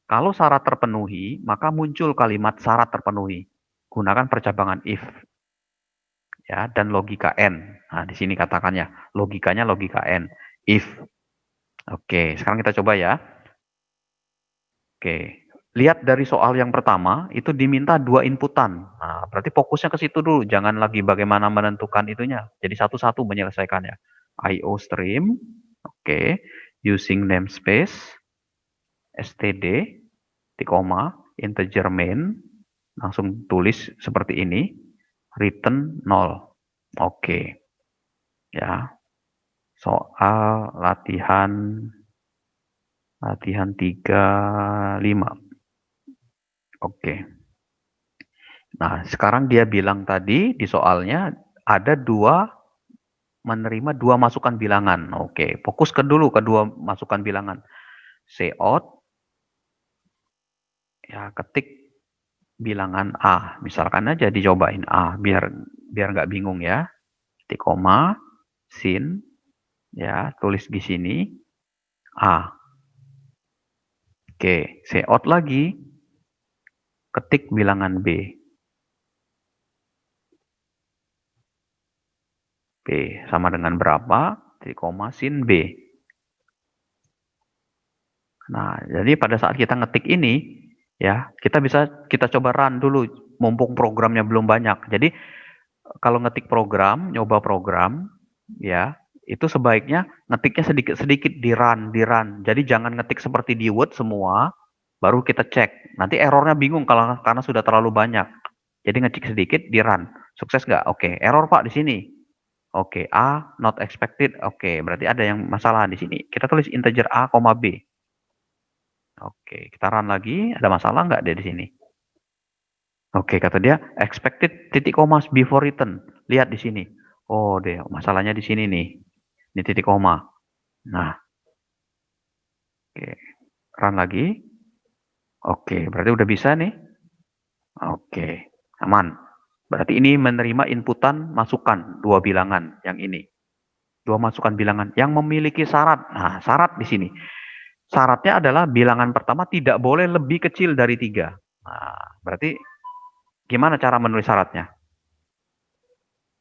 Kalau syarat terpenuhi, maka muncul kalimat syarat terpenuhi. Gunakan percabangan if. Ya, dan logika N. Nah, di sini katakannya. Logikanya logika N. If. Oke, sekarang kita coba ya. Oke, lihat dari soal yang pertama, itu diminta 2 inputan. Nah, berarti fokusnya ke situ dulu, jangan lagi bagaimana menentukan itunya. Jadi satu-satu menyelesaikannya. IO stream, oke, using namespace, std, koma, integer main, langsung tulis seperti ini, return 0. Oke, ya. Soal latihan 35. Oke. Nah, sekarang dia bilang tadi di soalnya ada menerima 2 masukan bilangan. Oke, fokus ke dulu ke 2 masukan bilangan. Cout, ya ketik bilangan A. Misalkan aja dicobain A, biar nggak bingung ya. Ketik koma, sin, ya tulis di sini A. Oke, cout lagi, ketik bilangan B. B sama dengan berapa? Titik koma sin B. Nah, jadi pada saat kita ngetik ini, ya kita coba run dulu, mumpung programnya belum banyak. Jadi kalau ngetik program, nyoba program, ya itu sebaiknya ngetiknya sedikit-sedikit di run. Jadi jangan ngetik seperti di Word semua, baru kita cek. Nanti errornya bingung karena sudah terlalu banyak. Jadi ngetik sedikit di run. Sukses nggak? Oke, error Pak di sini. Oke, A not expected. Oke, berarti ada yang masalah di sini. Kita tulis integer A, B. Oke, kita run lagi. Ada masalah nggak di sini? Oke, kata dia expected titik koma before written. Lihat di sini. Oh, deh, masalahnya di sini nih. Ini titik koma. Nah, oke, run lagi. Oke, berarti udah bisa nih. Oke, aman. Berarti ini menerima inputan masukan 2 bilangan yang ini. 2 masukan bilangan yang memiliki syarat. Nah, syarat di sini. Syaratnya adalah bilangan pertama tidak boleh lebih kecil dari 3. Nah, berarti gimana cara menulis syaratnya?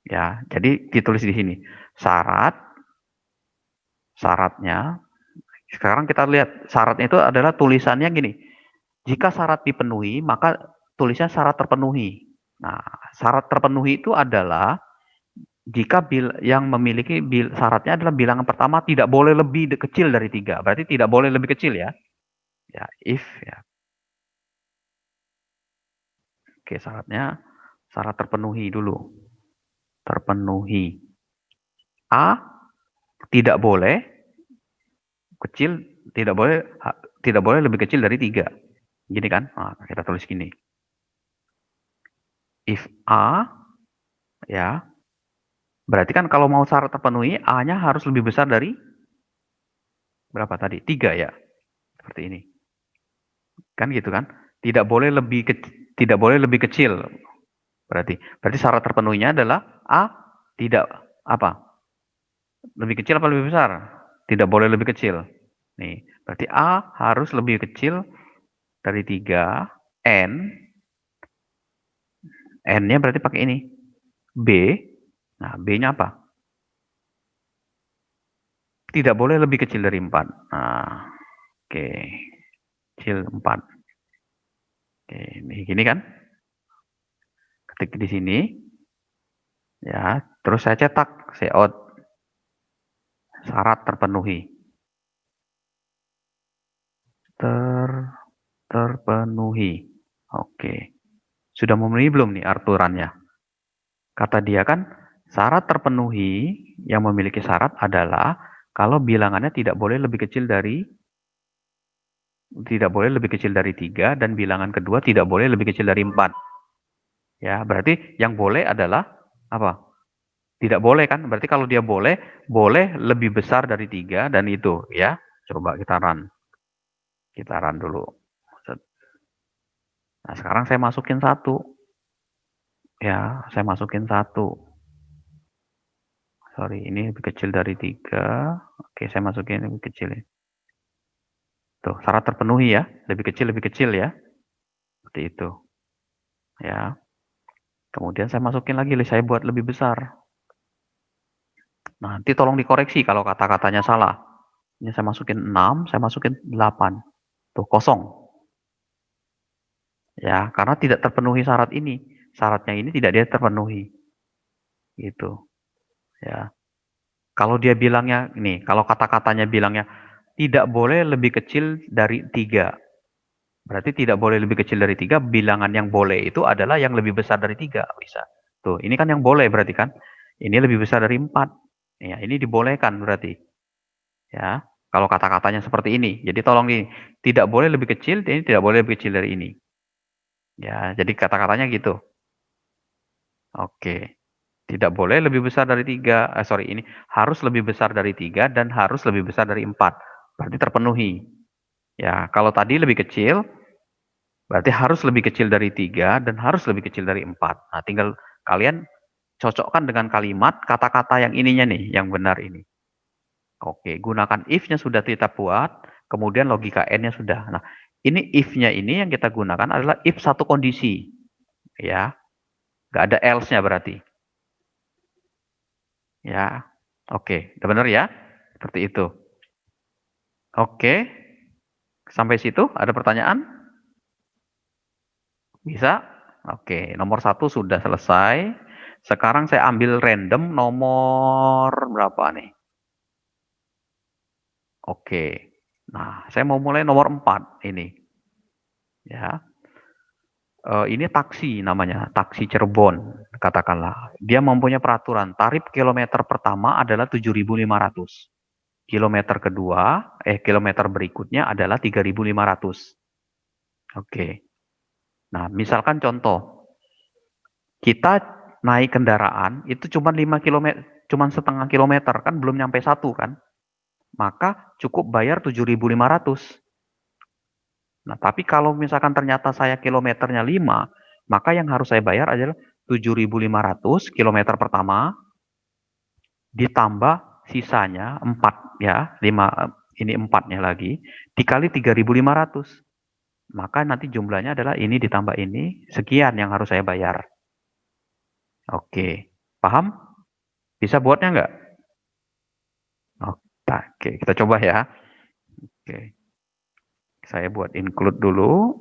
Ya, jadi ditulis di sini. Syaratnya, sekarang kita lihat syaratnya itu adalah tulisannya gini. Jika syarat dipenuhi, maka tulisnya syarat terpenuhi. Nah, syarat terpenuhi itu adalah jika yang memiliki syaratnya adalah bilangan pertama tidak boleh lebih kecil dari 3. Berarti tidak boleh lebih kecil ya. Ya, if ya. Oke, syarat terpenuhi dulu. Terpenuhi. A tidak boleh kecil, tidak boleh lebih kecil dari 3. Gini kan? Nah, kita tulis gini. If A, ya, berarti kan kalau mau syarat terpenuhi, A-nya harus lebih besar dari berapa tadi? 3 ya? Seperti ini. Kan gitu kan? Tidak boleh lebih kecil. Berarti syarat terpenuhinya adalah A tidak apa? Lebih kecil apa lebih besar? Tidak boleh lebih kecil. Nih, berarti A harus lebih kecil dari 3. N-nya berarti pakai ini. B. Nah, B-nya apa? Tidak boleh lebih kecil dari 4. Nah, oke. Kecil 4. Oke, ini gini kan? Ketik di sini. Ya, terus saya cetak, say out. Syarat terpenuhi. Terpenuhi. Oke. Sudah memenuhi belum nih aturannya? Kata dia kan, syarat terpenuhi yang memiliki syarat adalah kalau bilangannya tidak boleh lebih kecil dari 3 dan bilangan kedua tidak boleh lebih kecil dari 4. Ya, berarti yang boleh adalah apa? Tidak boleh kan? Berarti kalau dia boleh lebih besar dari 3 dan itu ya. Coba kita run. Kita run dulu. Nah, sekarang saya masukin 1. Ya, saya masukin 1. Sorry, ini lebih kecil dari 3. Oke, saya masukin lebih kecil. Tuh, syarat terpenuhi ya. Lebih kecil ya. Seperti itu. Ya. Kemudian saya masukin lagi, saya buat lebih besar. Nanti tolong dikoreksi kalau kata-katanya salah. Ini saya masukin 6, saya masukin 8. Tuh, kosong. Ya, karena tidak terpenuhi syarat ini. Syaratnya ini tidak dia terpenuhi. Gitu. Ya. Kalau dia bilangnya, kalau kata-katanya bilangnya tidak boleh lebih kecil dari 3. Berarti tidak boleh lebih kecil dari 3, bilangan yang boleh itu adalah yang lebih besar dari 3. Bisa. Tuh, ini kan yang boleh berarti kan. Ini lebih besar dari 4. Ya, ini dibolehkan berarti. Ya, kalau kata-katanya seperti ini. Jadi tolong ini, tidak boleh lebih kecil, ini tidak boleh lebih kecil dari ini. Ya, jadi kata-katanya gitu. Oke. Tidak boleh lebih besar dari 3. Ini harus lebih besar dari 3 dan harus lebih besar dari 4. Berarti terpenuhi. Ya, kalau tadi lebih kecil, berarti harus lebih kecil dari 3 dan harus lebih kecil dari 4. Nah, tinggal kalian cocokkan dengan kalimat kata-kata yang ininya nih, yang benar ini. Oke, gunakan if-nya sudah kita buat, kemudian logika N-nya sudah. Nah, ini if-nya ini yang kita gunakan adalah if satu kondisi. Ya, nggak ada else-nya berarti. Ya, oke, udah benar ya? Seperti itu. Oke, sampai situ ada pertanyaan? Bisa? Oke, nomor 1 sudah selesai. Sekarang saya ambil random nomor berapa nih? Oke. Nah, saya mau mulai nomor 4 ini. Ya. Ini taksi namanya, taksi Cirebon katakanlah. Dia mempunyai peraturan tarif kilometer pertama adalah 7.500. Kilometer berikutnya adalah 3.500. Oke. Nah, misalkan contoh, kita naik kendaraan itu cuma 5 kilometer, cuma setengah kilometer kan belum nyampe 1 kan. Maka cukup bayar 7.500. Nah, tapi kalau misalkan ternyata saya kilometernya 5, maka yang harus saya bayar adalah 7.500 kilometer pertama ditambah sisanya 4 ya, 5 ini 4-nya lagi dikali 3.500. Maka nanti jumlahnya adalah ini ditambah ini sekian yang harus saya bayar. Oke, paham? Bisa buatnya nggak? Oke, kita coba ya. Oke, saya buat include dulu.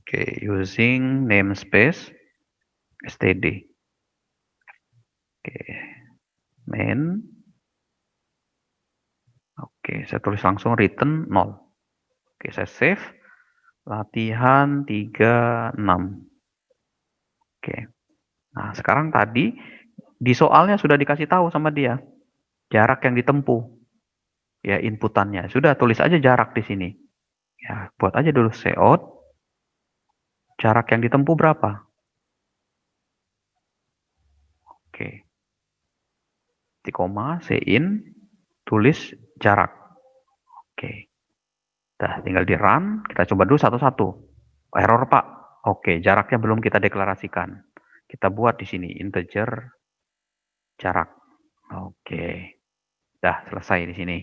Oke, using namespace std. Oke, main. Oke, saya tulis langsung return 0. Oke, saya save. Latihan 36. Oke. Nah, sekarang tadi di soalnya sudah dikasih tahu sama dia jarak yang ditempuh. Ya, inputannya. Sudah tulis aja jarak di sini. Ya, buat aja dulu out. Jarak yang ditempuh berapa? Oke. Di koma, in, tulis jarak. Oke. Dah, tinggal di run. Kita coba dulu satu-satu. Error, Pak. Oke, jaraknya belum kita deklarasikan. Kita buat di sini integer jarak. Oke. Dah, selesai di sini.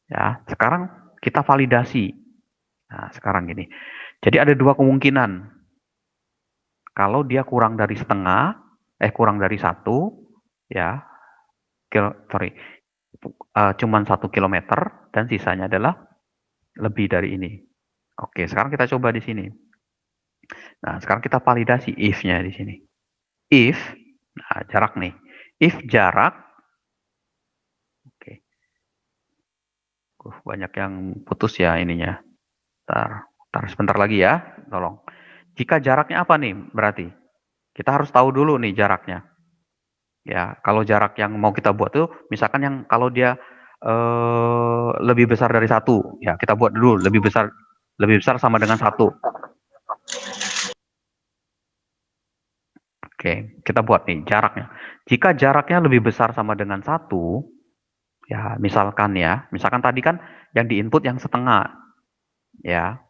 Ya, sekarang kita validasi. Nah, sekarang gini. Jadi ada dua kemungkinan. Kalau dia kurang dari setengah, kurang dari 1, ya, cuman 1 kilometer dan sisanya adalah lebih dari ini. Oke, sekarang kita coba di sini. Nah, sekarang kita validasi if-nya di sini. If, nah jarak nih. If jarak, oke. Banyak yang putus ya ininya. Ntar sebentar lagi ya, tolong. Jika jaraknya apa nih berarti? Kita harus tahu dulu nih jaraknya. Ya, kalau jarak yang mau kita buat tuh, misalkan yang kalau dia lebih besar dari 1, ya kita buat dulu lebih besar sama dengan 1. Oke, kita buat nih jaraknya. Jika jaraknya lebih besar sama dengan 1, ya misalkan tadi kan yang di input yang setengah, ya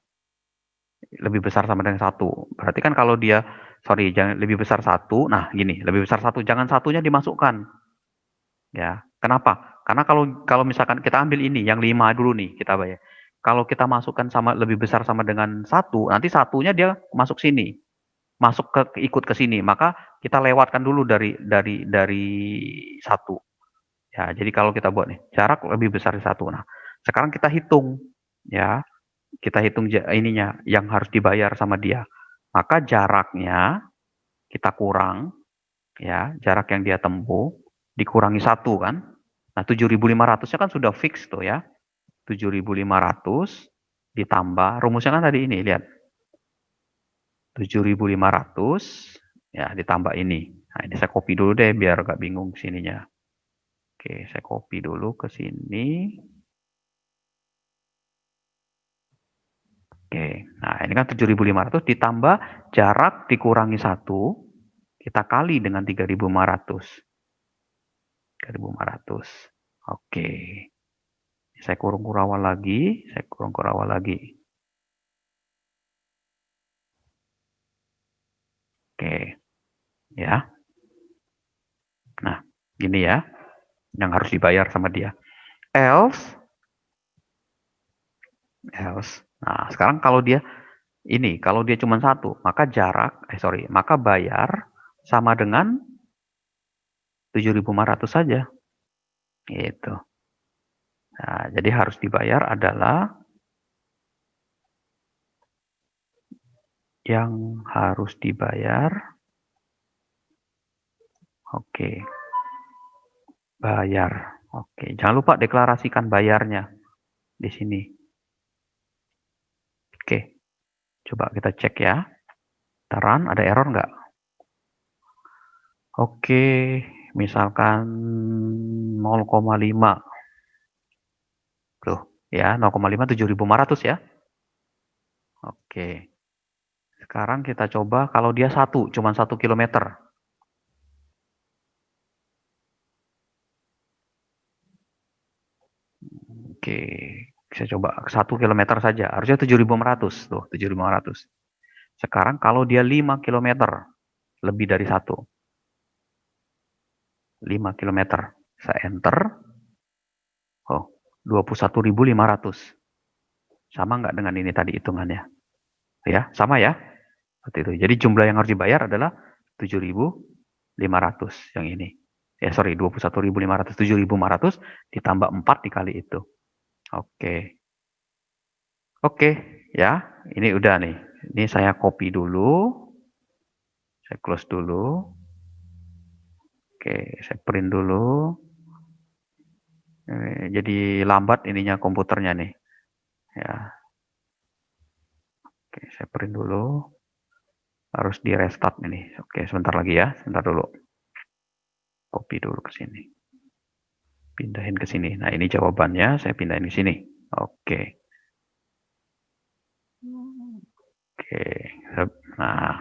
lebih besar sama dengan 1. Berarti kan kalau dia, jangan lebih besar 1, nah gini, lebih besar 1, jangan satunya dimasukkan. Ya, kenapa? Karena kalau misalkan kita ambil ini, yang 5 dulu nih, kita bayar. Kalau kita masukkan sama lebih besar sama dengan 1, nanti satunya dia masuk sini. Ikut ke sini, maka kita lewatkan dulu dari 1. Ya, jadi kalau kita buat nih, jarak lebih besar dari 1. Nah, sekarang kita hitung, ya. Kita hitung ininya yang harus dibayar sama dia. Maka jaraknya kita kurang, ya, jarak yang dia tempuh dikurangi 1 kan. Nah, 7.500-nya kan sudah fix tuh ya. 7.500 ditambah rumusnya kan tadi ini, lihat. 7.500 ya ditambah ini. Nah, ini saya copy dulu deh biar gak bingung sininya. Oke, saya copy dulu ke sini. Oke, nah ini kan 7.500 ditambah jarak dikurangi 1, kita kali dengan 3.500. 3.500. Oke. Saya kurung kurawal lagi, Oke. Ya. Nah, gini ya. Yang harus dibayar sama dia. Else. Nah, sekarang kalau dia cuma 1, maka maka bayar sama dengan 7.500 saja. Gitu. Nah, jadi harus dibayar adalah yang harus dibayar. Oke. Bayar. Oke, jangan lupa deklarasikan bayarnya di sini. Oke. Coba kita cek ya. Run, ada error nggak? Oke, misalkan 0,5. Tuh, ya 0,5 7.500 ya. Oke. Sekarang kita coba kalau dia cuma 1 kilometer. Oke, saya coba 1 kilometer saja. Harusnya 7.500. Tuh, 7.500. Sekarang kalau dia 5 kilometer, lebih dari 1. 5 kilometer. Saya enter. Oh, 21.500. Sama nggak dengan ini tadi hitungannya? Ya, sama ya. Seperti itu. Jadi jumlah yang harus dibayar adalah 7.500 yang ini. 21.500, 7.500 ditambah 4 dikali itu. Oke. Oke, ya. Ini udah nih. Ini saya copy dulu. Saya close dulu. Oke, saya print dulu. Jadi lambat ininya komputernya nih. ya. Oke, saya print dulu. Harus di restart ini. Oke, sebentar lagi ya. Sebentar dulu. Copy dulu ke sini. Pindahin ke sini. Nah, ini jawabannya. Saya pindahin ke sini. Oke. Oke. Nah,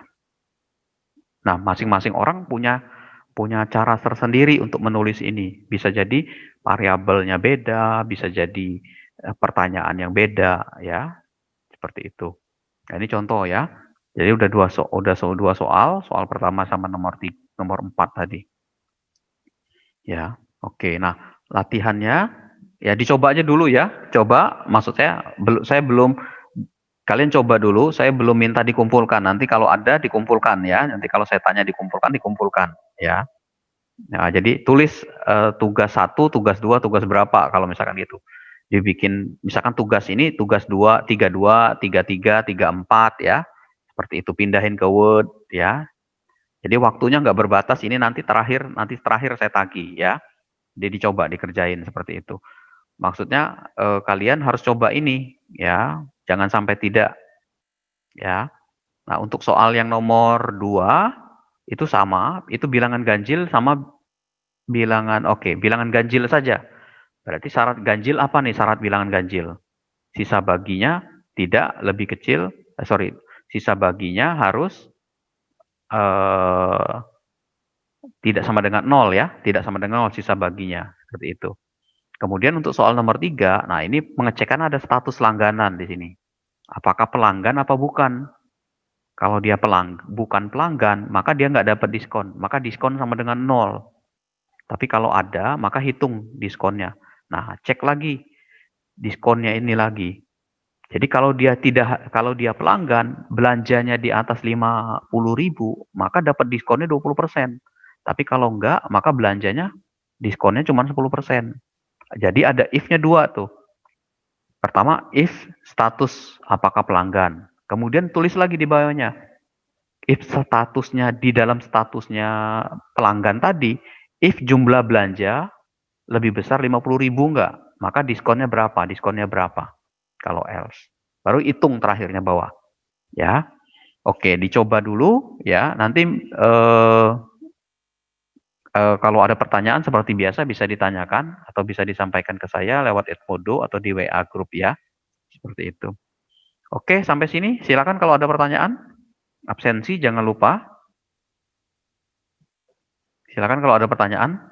masing-masing orang punya cara tersendiri untuk menulis ini. Bisa jadi variabelnya beda, bisa jadi pertanyaan yang beda, ya. Seperti itu. Nah, ini contoh ya. Jadi udah dua soal. Soal pertama sama nomor 4 tadi. Ya, oke. Nah, latihannya ya dicoba aja dulu ya. Coba, maksud saya belum, kalian coba dulu. Saya belum minta dikumpulkan. Nanti kalau ada dikumpulkan ya. Nanti kalau saya tanya dikumpulkan ya. Nah, jadi tulis tugas 1, tugas 2, tugas berapa kalau misalkan gitu. Dibikin misalkan tugas ini tugas 2, 32, 33, 34 ya. Seperti itu, pindahin ke Word ya. Jadi waktunya nggak berbatas, ini nanti terakhir saya tagih ya. Jadi dicoba dikerjain seperti itu. Maksudnya kalian harus coba ini ya, jangan sampai tidak ya. Nah, untuk soal yang nomor 2 itu sama, itu bilangan ganjil sama bilangan ganjil saja. Berarti syarat ganjil apa nih syarat bilangan ganjil? Sisa baginya tidak lebih kecil, sisa baginya harus tidak sama dengan 0 ya, tidak sama dengan 0 sisa baginya, seperti itu. Kemudian untuk soal nomor 3, nah ini pengecekan ada status langganan di sini. Apakah pelanggan apa bukan? Kalau dia bukan pelanggan, maka dia nggak dapat diskon. Maka diskon sama dengan 0. Tapi kalau ada, maka hitung diskonnya. Nah, cek lagi diskonnya ini lagi. Jadi kalau dia pelanggan, belanjanya di atas 50.000, maka dapat diskonnya 20%. Tapi kalau enggak, maka belanjanya diskonnya cuma 10%. Jadi ada if-nya 2 tuh. Pertama, if status apakah pelanggan. Kemudian tulis lagi di bawahnya. If statusnya di dalam statusnya pelanggan tadi, if jumlah belanja lebih besar 50.000 enggak, maka diskonnya berapa? Diskonnya berapa? Kalau else. Baru hitung terakhirnya bawah. Ya. Oke, dicoba dulu ya. Nanti kalau ada pertanyaan seperti biasa bisa ditanyakan atau bisa disampaikan ke saya lewat Edmodo atau di WA grup ya. Seperti itu. Oke, sampai sini. Silakan kalau ada pertanyaan. Absensi jangan lupa. Silakan kalau ada pertanyaan.